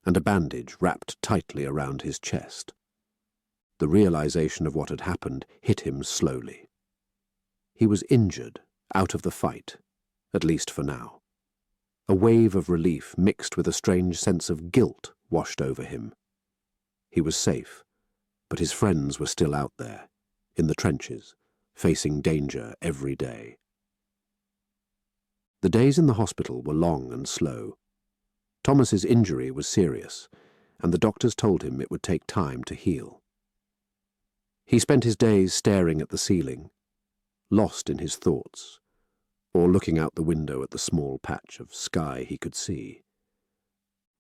and a bandage wrapped tightly around his chest. The realization of what had happened hit him slowly. He was injured, out of the fight, at least for now. A wave of relief mixed with a strange sense of guilt washed over him. He was safe, but his friends were still out there, in the trenches, facing danger every day. The days in the hospital were long and slow. Thomas's injury was serious, and the doctors told him it would take time to heal. He spent his days staring at the ceiling, lost in his thoughts, or looking out the window at the small patch of sky he could see.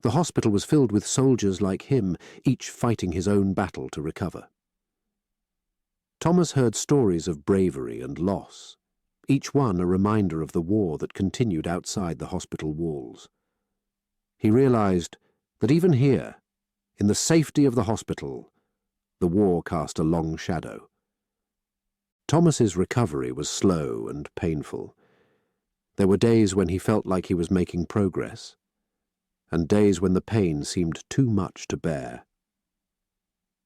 The hospital was filled with soldiers like him, each fighting his own battle to recover. Thomas heard stories of bravery and loss, each one a reminder of the war that continued outside the hospital walls. He realized that even here, in the safety of the hospital, the war cast a long shadow. Thomas's recovery was slow and painful. There were days when he felt like he was making progress, and days when the pain seemed too much to bear.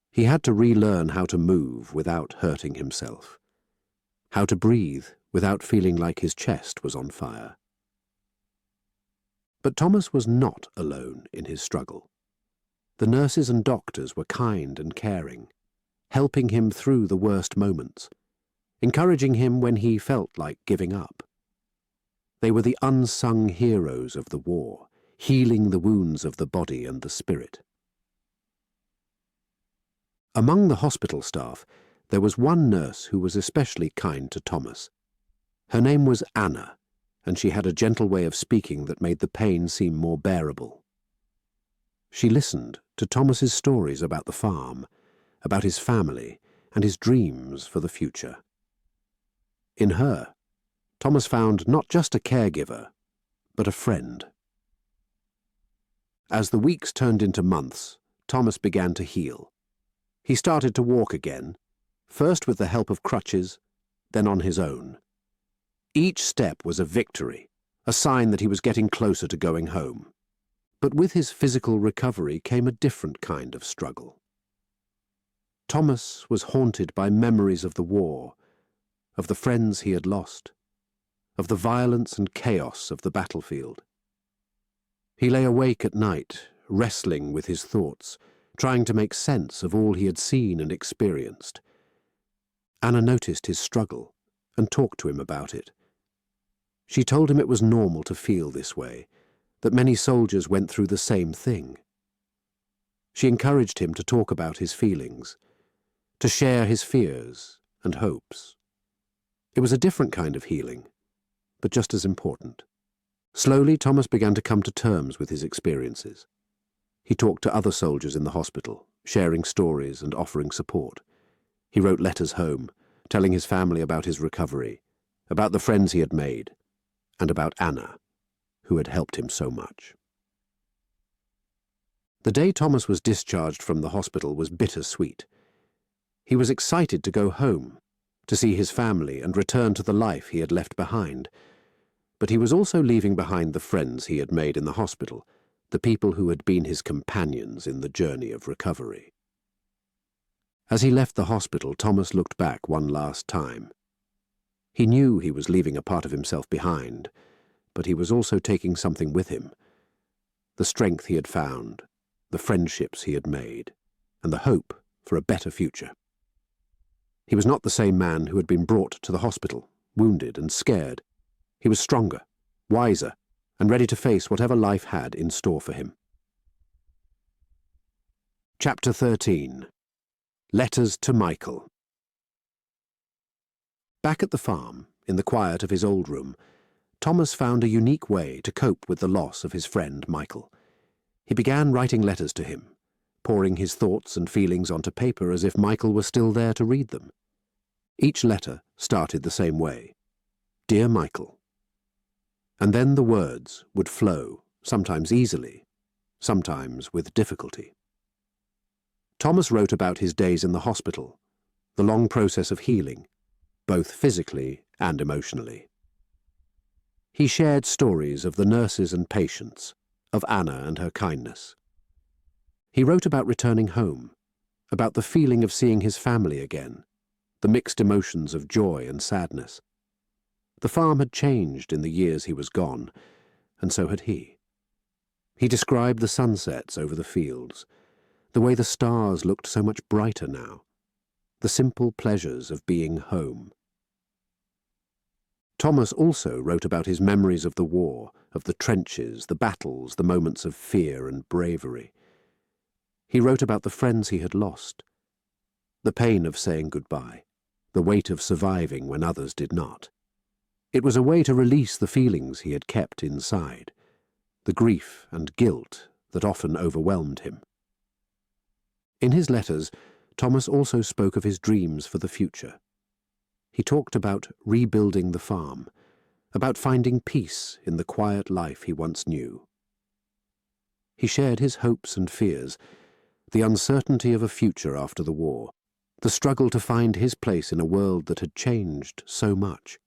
He had to relearn how to move without hurting himself, how to breathe without feeling like his chest was on fire. But Thomas was not alone in his struggle. The nurses and doctors were kind and caring, helping him through the worst moments, encouraging him when he felt like giving up. They were the unsung heroes of the war, healing the wounds of the body and the spirit. Among the hospital staff, there was one nurse who was especially kind to Thomas. Her name was Anna, and she had a gentle way of speaking that made the pain seem more bearable. She listened to Thomas's stories about the farm, about his family, and his dreams for the future. In her, Thomas found not just a caregiver, but a friend. As the weeks turned into months, Thomas began to heal. He started to walk again, first with the help of crutches, then on his own. Each step was a victory, a sign that he was getting closer to going home. But with his physical recovery came a different kind of struggle. Thomas was haunted by memories of the war, of the friends he had lost, of the violence and chaos of the battlefield. He lay awake at night, wrestling with his thoughts, trying to make sense of all he had seen and experienced. Anna noticed his struggle and talked to him about it. She told him it was normal to feel this way, that many soldiers went through the same thing. She encouraged him to talk about his feelings, to share his fears and hopes. It was a different kind of healing, but just as important. Slowly, Thomas began to come to terms with his experiences. He talked to other soldiers in the hospital, sharing stories and offering support. He wrote letters home, telling his family about his recovery, about the friends he had made, and about Anna, who had helped him so much. The day Thomas was discharged from the hospital was bittersweet. He was excited to go home, to see his family and return to the life he had left behind. But he was also leaving behind the friends he had made in the hospital, the people who had been his companions in the journey of recovery. As he left the hospital, Thomas looked back one last time. He knew he was leaving a part of himself behind, but he was also taking something with him. The strength he had found, the friendships he had made, and the hope for a better future. He was not the same man who had been brought to the hospital, wounded and scared. He was stronger, wiser, and ready to face whatever life had in store for him. Chapter 13. Letters to Michael. Back at the farm, in the quiet of his old room, Thomas found a unique way to cope with the loss of his friend Michael. He began writing letters to him, pouring his thoughts and feelings onto paper as if Michael were still there to read them. Each letter started the same way. Dear Michael. And then the words would flow, sometimes easily, sometimes with difficulty. Thomas wrote about his days in the hospital, the long process of healing, both physically and emotionally. He shared stories of the nurses and patients, of Anna and her kindness. He wrote about returning home, about the feeling of seeing his family again, the mixed emotions of joy and sadness. The farm had changed in the years he was gone, and so had he. He described the sunsets over the fields, the way the stars looked so much brighter now, the simple pleasures of being home. Thomas also wrote about his memories of the war, of the trenches, the battles, the moments of fear and bravery. He wrote about the friends he had lost, the pain of saying goodbye, the weight of surviving when others did not. It was a way to release the feelings he had kept inside, the grief and guilt that often overwhelmed him. In his letters, Thomas also spoke of his dreams for the future. He talked about rebuilding the farm, about finding peace in the quiet life he once knew. He shared his hopes and fears, the uncertainty of a future after the war, the struggle to find his place in a world that had changed so much.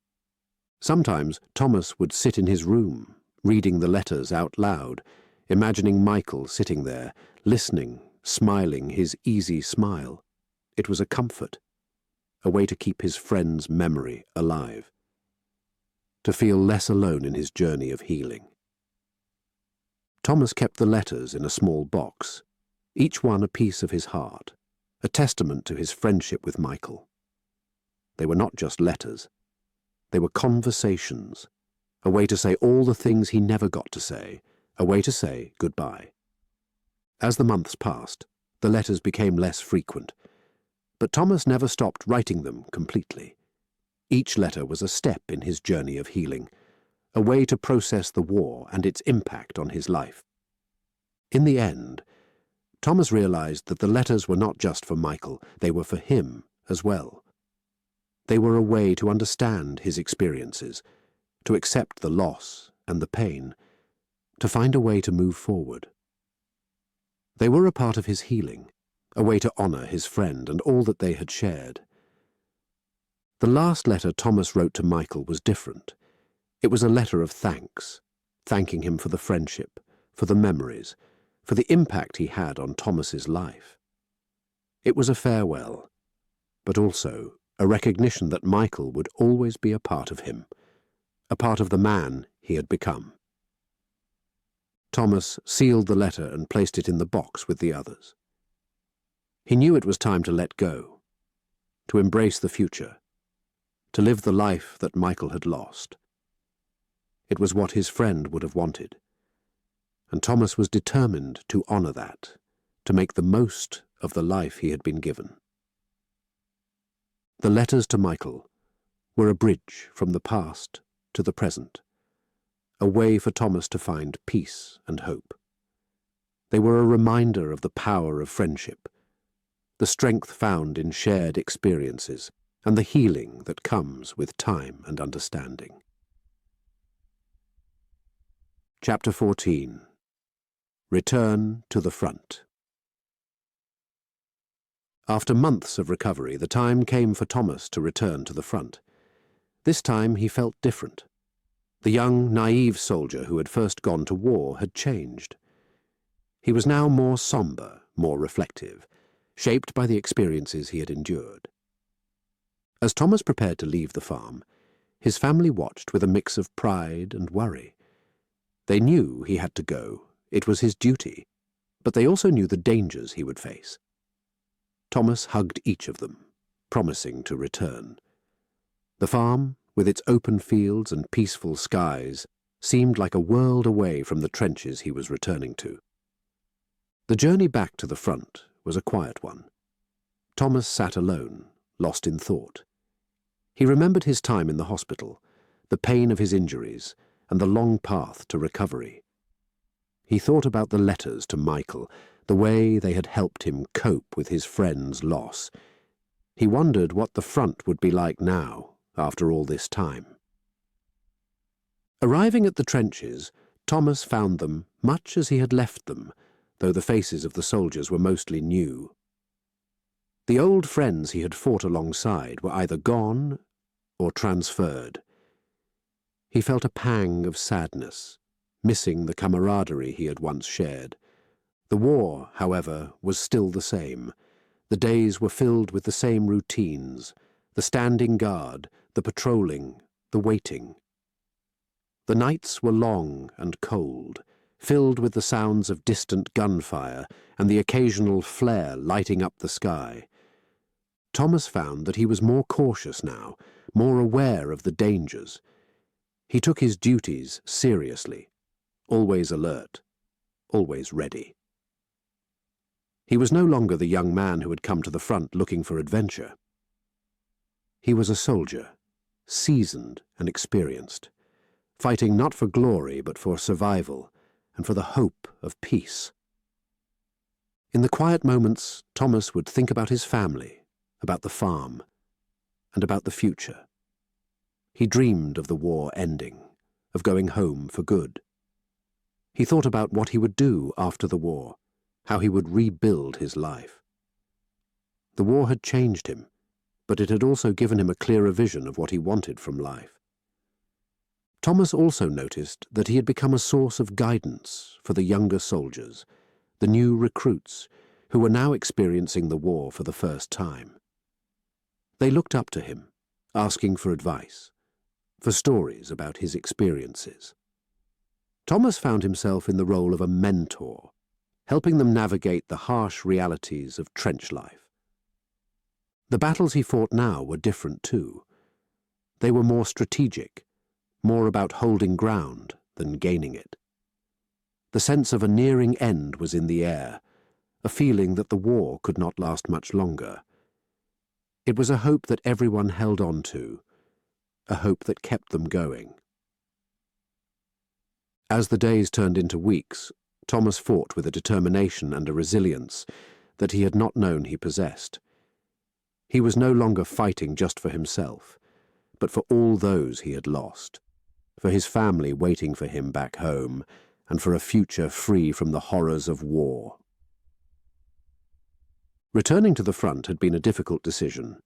Sometimes Thomas would sit in his room, reading the letters out loud, imagining Michael sitting there, listening, smiling his easy smile. It was a comfort, a way to keep his friend's memory alive, to feel less alone in his journey of healing. Thomas kept the letters in a small box, each one a piece of his heart, a testament to his friendship with Michael. They were not just letters. They were conversations, a way to say all the things he never got to say, a way to say goodbye. As the months passed, the letters became less frequent, but Thomas never stopped writing them completely. Each letter was a step in his journey of healing, a way to process the war and its impact on his life. In the end, Thomas realized that the letters were not just for Michael, they were for him as well. They were a way to understand his experiences, to accept the loss and the pain, to find a way to move forward. They were a part of his healing, a way to honor his friend and all that they had shared. The last letter Thomas wrote to Michael was different. It was a letter of thanks, thanking him for the friendship, for the memories, for the impact he had on Thomas's life. It was a farewell, but also a recognition that Michael would always be a part of him, a part of the man he had become. Thomas sealed the letter and placed it in the box with the others. He knew it was time to let go, to embrace the future, to live the life that Michael had lost. It was what his friend would have wanted, and Thomas was determined to honor that, to make the most of the life he had been given. The letters to Michael were a bridge from the past to the present, a way for Thomas to find peace and hope. They were a reminder of the power of friendship, the strength found in shared experiences, and the healing that comes with time and understanding. Chapter 14. Return to the Front. After months of recovery, the time came for Thomas to return to the front. This time he felt different. The young, naive soldier who had first gone to war had changed. He was now more somber, more reflective, shaped by the experiences he had endured. As Thomas prepared to leave the farm, his family watched with a mix of pride and worry. They knew he had to go, it was his duty, but they also knew the dangers he would face. Thomas hugged each of them, promising to return. The farm, with its open fields and peaceful skies, seemed like a world away from the trenches he was returning to. The journey back to the front was a quiet one. Thomas sat alone, lost in thought. He remembered his time in the hospital, the pain of his injuries, and the long path to recovery. He thought about the letters to Michael, the way they had helped him cope with his friend's loss. He wondered what the front would be like now, after all this time. Arriving at the trenches, Thomas found them much as he had left them, though the faces of the soldiers were mostly new. The old friends he had fought alongside were either gone or transferred. He felt a pang of sadness, missing the camaraderie he had once shared. The war, however, was still the same. The days were filled with the same routines, the standing guard, the patrolling, the waiting. The nights were long and cold, filled with the sounds of distant gunfire and the occasional flare lighting up the sky. Thomas found that he was more cautious now, more aware of the dangers. He took his duties seriously, always alert, always ready. He was no longer the young man who had come to the front looking for adventure. He was a soldier, seasoned and experienced, fighting not for glory but for survival and for the hope of peace. In the quiet moments, Thomas would think about his family, about the farm, and about the future. He dreamed of the war ending, of going home for good. He thought about what he would do after the war, how he would rebuild his life. The war had changed him, but it had also given him a clearer vision of what he wanted from life. Thomas also noticed that he had become a source of guidance for the younger soldiers, the new recruits, who were now experiencing the war for the first time. They looked up to him, asking for advice, for stories about his experiences. Thomas found himself in the role of a mentor, helping them navigate the harsh realities of trench life. The battles he fought now were different too. They were more strategic, more about holding ground than gaining it. The sense of a nearing end was in the air, a feeling that the war could not last much longer. It was a hope that everyone held on to, a hope that kept them going. As the days turned into weeks, Thomas fought with a determination and a resilience that he had not known he possessed. He was no longer fighting just for himself, but for all those he had lost, for his family waiting for him back home, and for a future free from the horrors of war. Returning to the front had been a difficult decision,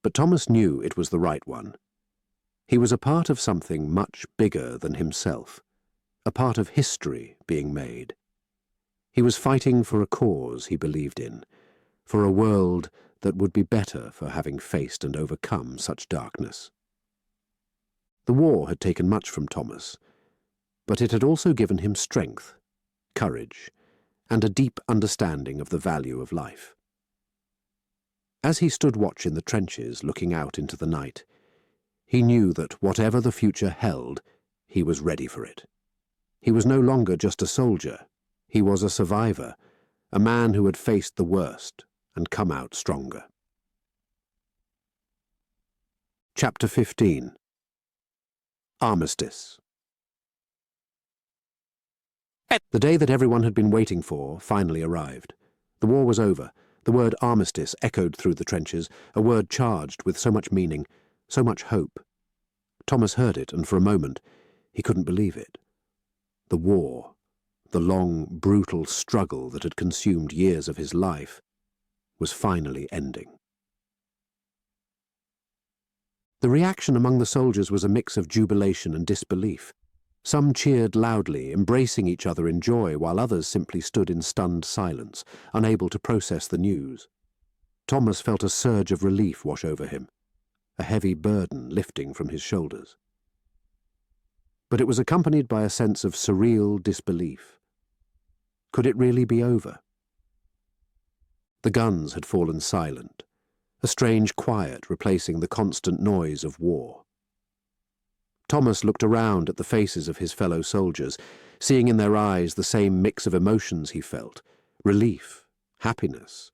but Thomas knew it was the right one. He was a part of something much bigger than himself, a part of history being made. He was fighting for a cause he believed in, for a world that would be better for having faced and overcome such darkness. The war had taken much from Thomas, but it had also given him strength, courage, and a deep understanding of the value of life. As he stood watch in the trenches looking out into the night, he knew that whatever the future held, he was ready for it. He was no longer just a soldier. He was a survivor, a man who had faced the worst and come out stronger. Chapter 15. Armistice. The day that everyone had been waiting for finally arrived. The war was over. The word armistice echoed through the trenches, a word charged with so much meaning, so much hope. Thomas heard it, and for a moment he couldn't believe it. The war, the long, brutal struggle that had consumed years of his life, was finally ending. The reaction among the soldiers was a mix of jubilation and disbelief. Some cheered loudly, embracing each other in joy, while others simply stood in stunned silence, unable to process the news. Thomas felt a surge of relief wash over him, a heavy burden lifting from his shoulders. But it was accompanied by a sense of surreal disbelief. Could it really be over? The guns had fallen silent, a strange quiet replacing the constant noise of war. Thomas looked around at the faces of his fellow soldiers, seeing in their eyes the same mix of emotions he felt: relief, happiness,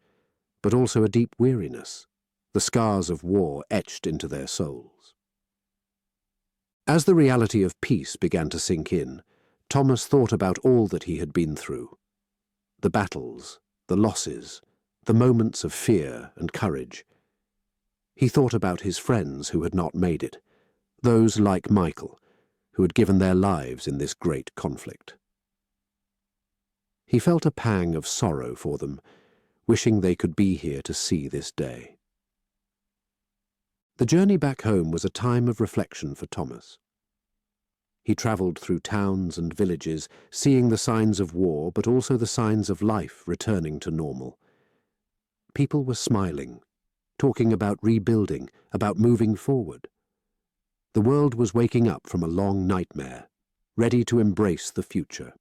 but also a deep weariness, the scars of war etched into their souls. As the reality of peace began to sink in, Thomas thought about all that he had been through: the battles, the losses, the moments of fear and courage. He thought about his friends who had not made it, those like Michael, who had given their lives in this great conflict. He felt a pang of sorrow for them, wishing they could be here to see this day. The journey back home was a time of reflection for Thomas. He travelled through towns and villages, seeing the signs of war, but also the signs of life returning to normal. People were smiling, talking about rebuilding, about moving forward. The world was waking up from a long nightmare, ready to embrace the future.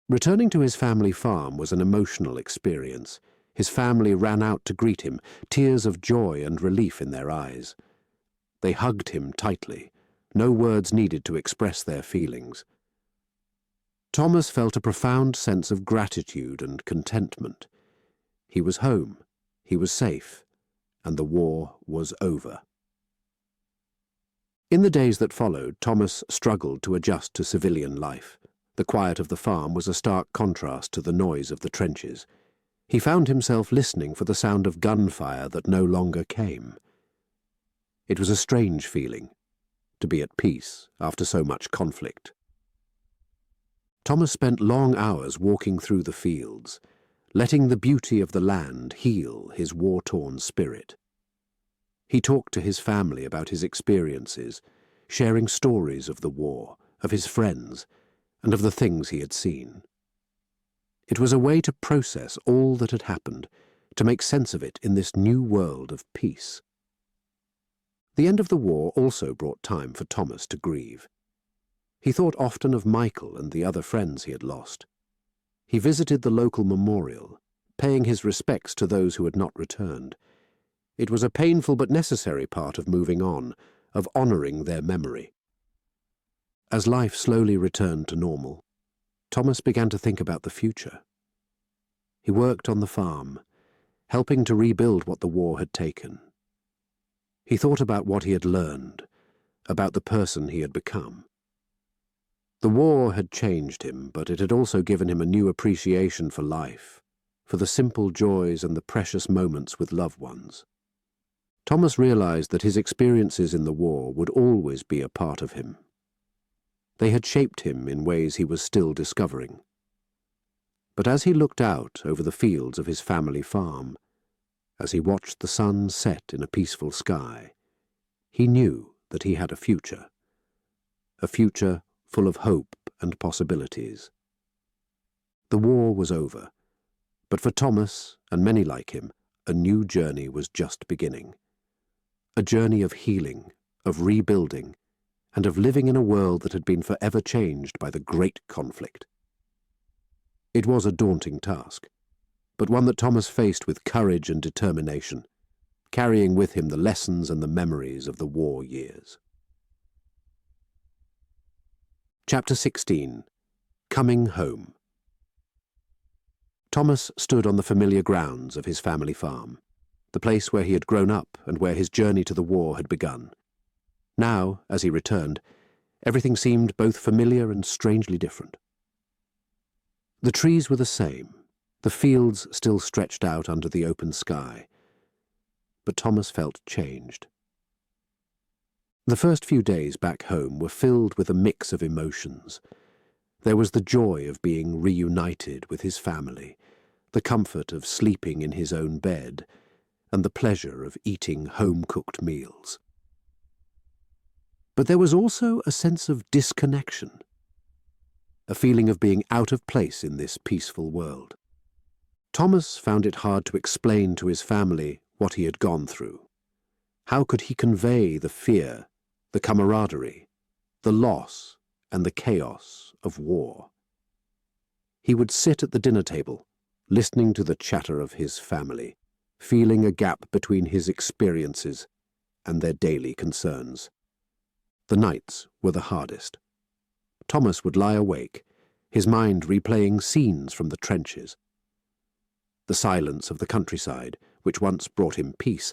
Returning to his family farm was an emotional experience. His family ran out to greet him, tears of joy and relief in their eyes. They hugged him tightly, no words needed to express their feelings. Thomas felt a profound sense of gratitude and contentment. He was home, he was safe, and the war was over. In the days that followed, Thomas struggled to adjust to civilian life. The quiet of the farm was a stark contrast to the noise of the trenches. He found himself listening for the sound of gunfire that no longer came. It was a strange feeling, to be at peace after so much conflict. Thomas spent long hours walking through the fields, letting the beauty of the land heal his war-torn spirit. He talked to his family about his experiences, sharing stories of the war, of his friends, and of the things he had seen. It was a way to process all that had happened, to make sense of it in this new world of peace. The end of the war also brought time for Thomas to grieve. He thought often of Michael and the other friends he had lost. He visited the local memorial, paying his respects to those who had not returned. It was a painful but necessary part of moving on, of honouring their memory. As life slowly returned to normal, Thomas began to think about the future. He worked on the farm, helping to rebuild what the war had taken. He thought about what he had learned, about the person he had become. The war had changed him, but it had also given him a new appreciation for life, for the simple joys and the precious moments with loved ones. Thomas realized that his experiences in the war would always be a part of him. They had shaped him in ways he was still discovering. But as he looked out over the fields of his family farm, as he watched the sun set in a peaceful sky, he knew that he had a future full of hope and possibilities. The war was over, but for Thomas, and many like him, a new journey was just beginning. A journey of healing, of rebuilding, and of living in a world that had been forever changed by the great conflict. It was a daunting task, but one that Thomas faced with courage and determination, carrying with him the lessons and the memories of the war years. Chapter 16. Coming Home. Thomas stood on the familiar grounds of his family farm, the place where he had grown up and where his journey to the war had begun. Now, as he returned, everything seemed both familiar and strangely different. The trees were the same, the fields still stretched out under the open sky, but Thomas felt changed. The first few days back home were filled with a mix of emotions. There was the joy of being reunited with his family, the comfort of sleeping in his own bed, and the pleasure of eating home-cooked meals. But there was also a sense of disconnection, a feeling of being out of place in this peaceful world. Thomas found it hard to explain to his family what he had gone through. How could he convey the fear, the camaraderie, the loss, and the chaos of war? He would sit at the dinner table, listening to the chatter of his family, feeling a gap between his experiences and their daily concerns. The nights were the hardest. Thomas would lie awake, his mind replaying scenes from the trenches. The silence of the countryside, which once brought him peace,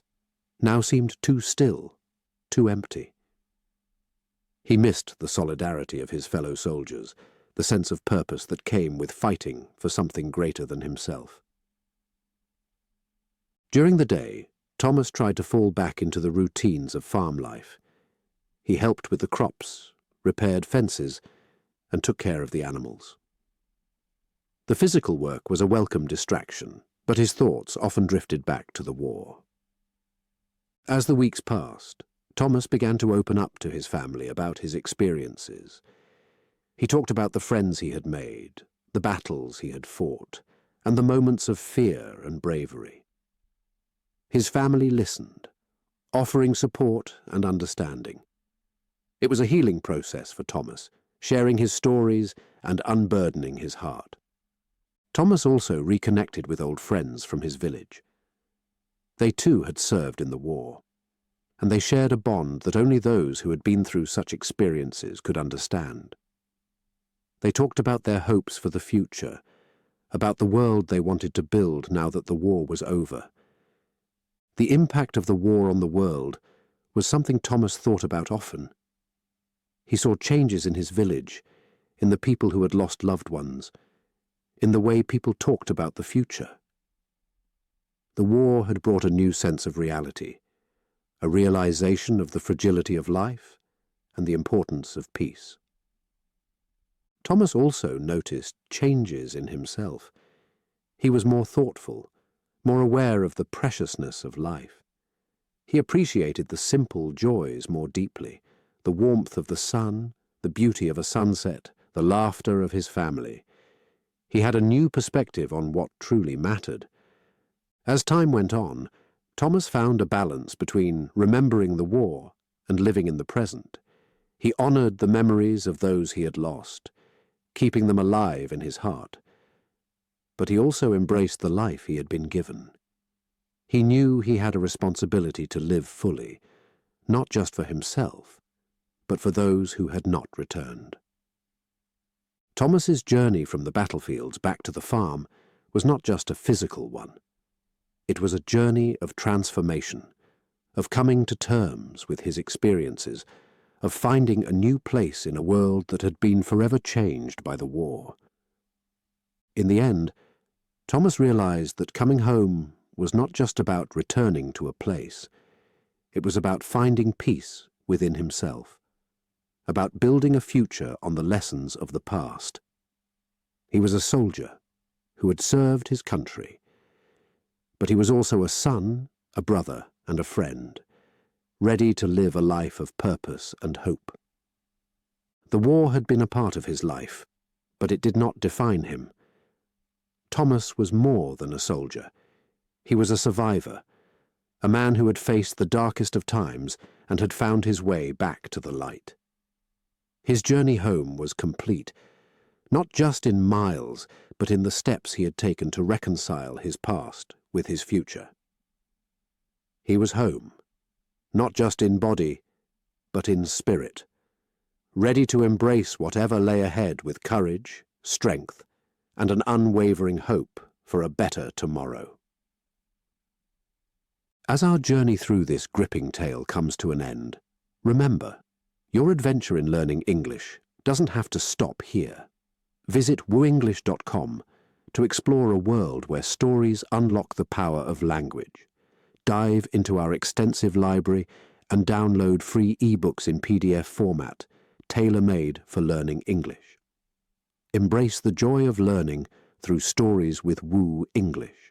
now seemed too still, too empty. He missed the solidarity of his fellow soldiers, the sense of purpose that came with fighting for something greater than himself. During the day, Thomas tried to fall back into the routines of farm life. He helped with the crops, repaired fences, and took care of the animals. The physical work was a welcome distraction, but his thoughts often drifted back to the war. As the weeks passed, Thomas began to open up to his family about his experiences. He talked about the friends he had made, the battles he had fought, and the moments of fear and bravery. His family listened, offering support and understanding. It was a healing process for Thomas, sharing his stories and unburdening his heart. Thomas also reconnected with old friends from his village. They too had served in the war, and they shared a bond that only those who had been through such experiences could understand. They talked about their hopes for the future, about the world they wanted to build now that the war was over. The impact of the war on the world was something Thomas thought about often. He saw changes in his village, in the people who had lost loved ones, in the way people talked about the future. The war had brought a new sense of reality, a realization of the fragility of life and the importance of peace. Thomas also noticed changes in himself. He was more thoughtful, more aware of the preciousness of life. He appreciated the simple joys more deeply, the warmth of the sun, the beauty of a sunset, the laughter of his family. He had a new perspective on what truly mattered. As time went on, Thomas found a balance between remembering the war and living in the present. He honored the memories of those he had lost, keeping them alive in his heart. But he also embraced the life he had been given. He knew he had a responsibility to live fully, not just for himself, but for those who had not returned. Thomas's journey from the battlefields back to the farm was not just a physical one. It was a journey of transformation, of coming to terms with his experiences, of finding a new place in a world that had been forever changed by the war. In the end, Thomas realized that coming home was not just about returning to a place. It was about finding peace within himself, about building a future on the lessons of the past. He was a soldier who had served his country, but he was also a son, a brother, and a friend, ready to live a life of purpose and hope. The war had been a part of his life, but it did not define him. Thomas was more than a soldier. He was a survivor, a man who had faced the darkest of times and had found his way back to the light. His journey home was complete, not just in miles, but in the steps he had taken to reconcile his past with his future. He was home, not just in body, but in spirit, ready to embrace whatever lay ahead with courage, strength, and an unwavering hope for a better tomorrow. As our journey through this gripping tale comes to an end, remember, your adventure in learning English doesn't have to stop here. Visit WooEnglish.com to explore a world where stories unlock the power of language. Dive into our extensive library and download free ebooks in PDF format, tailor-made for learning English. Embrace the joy of learning through stories with Woo English.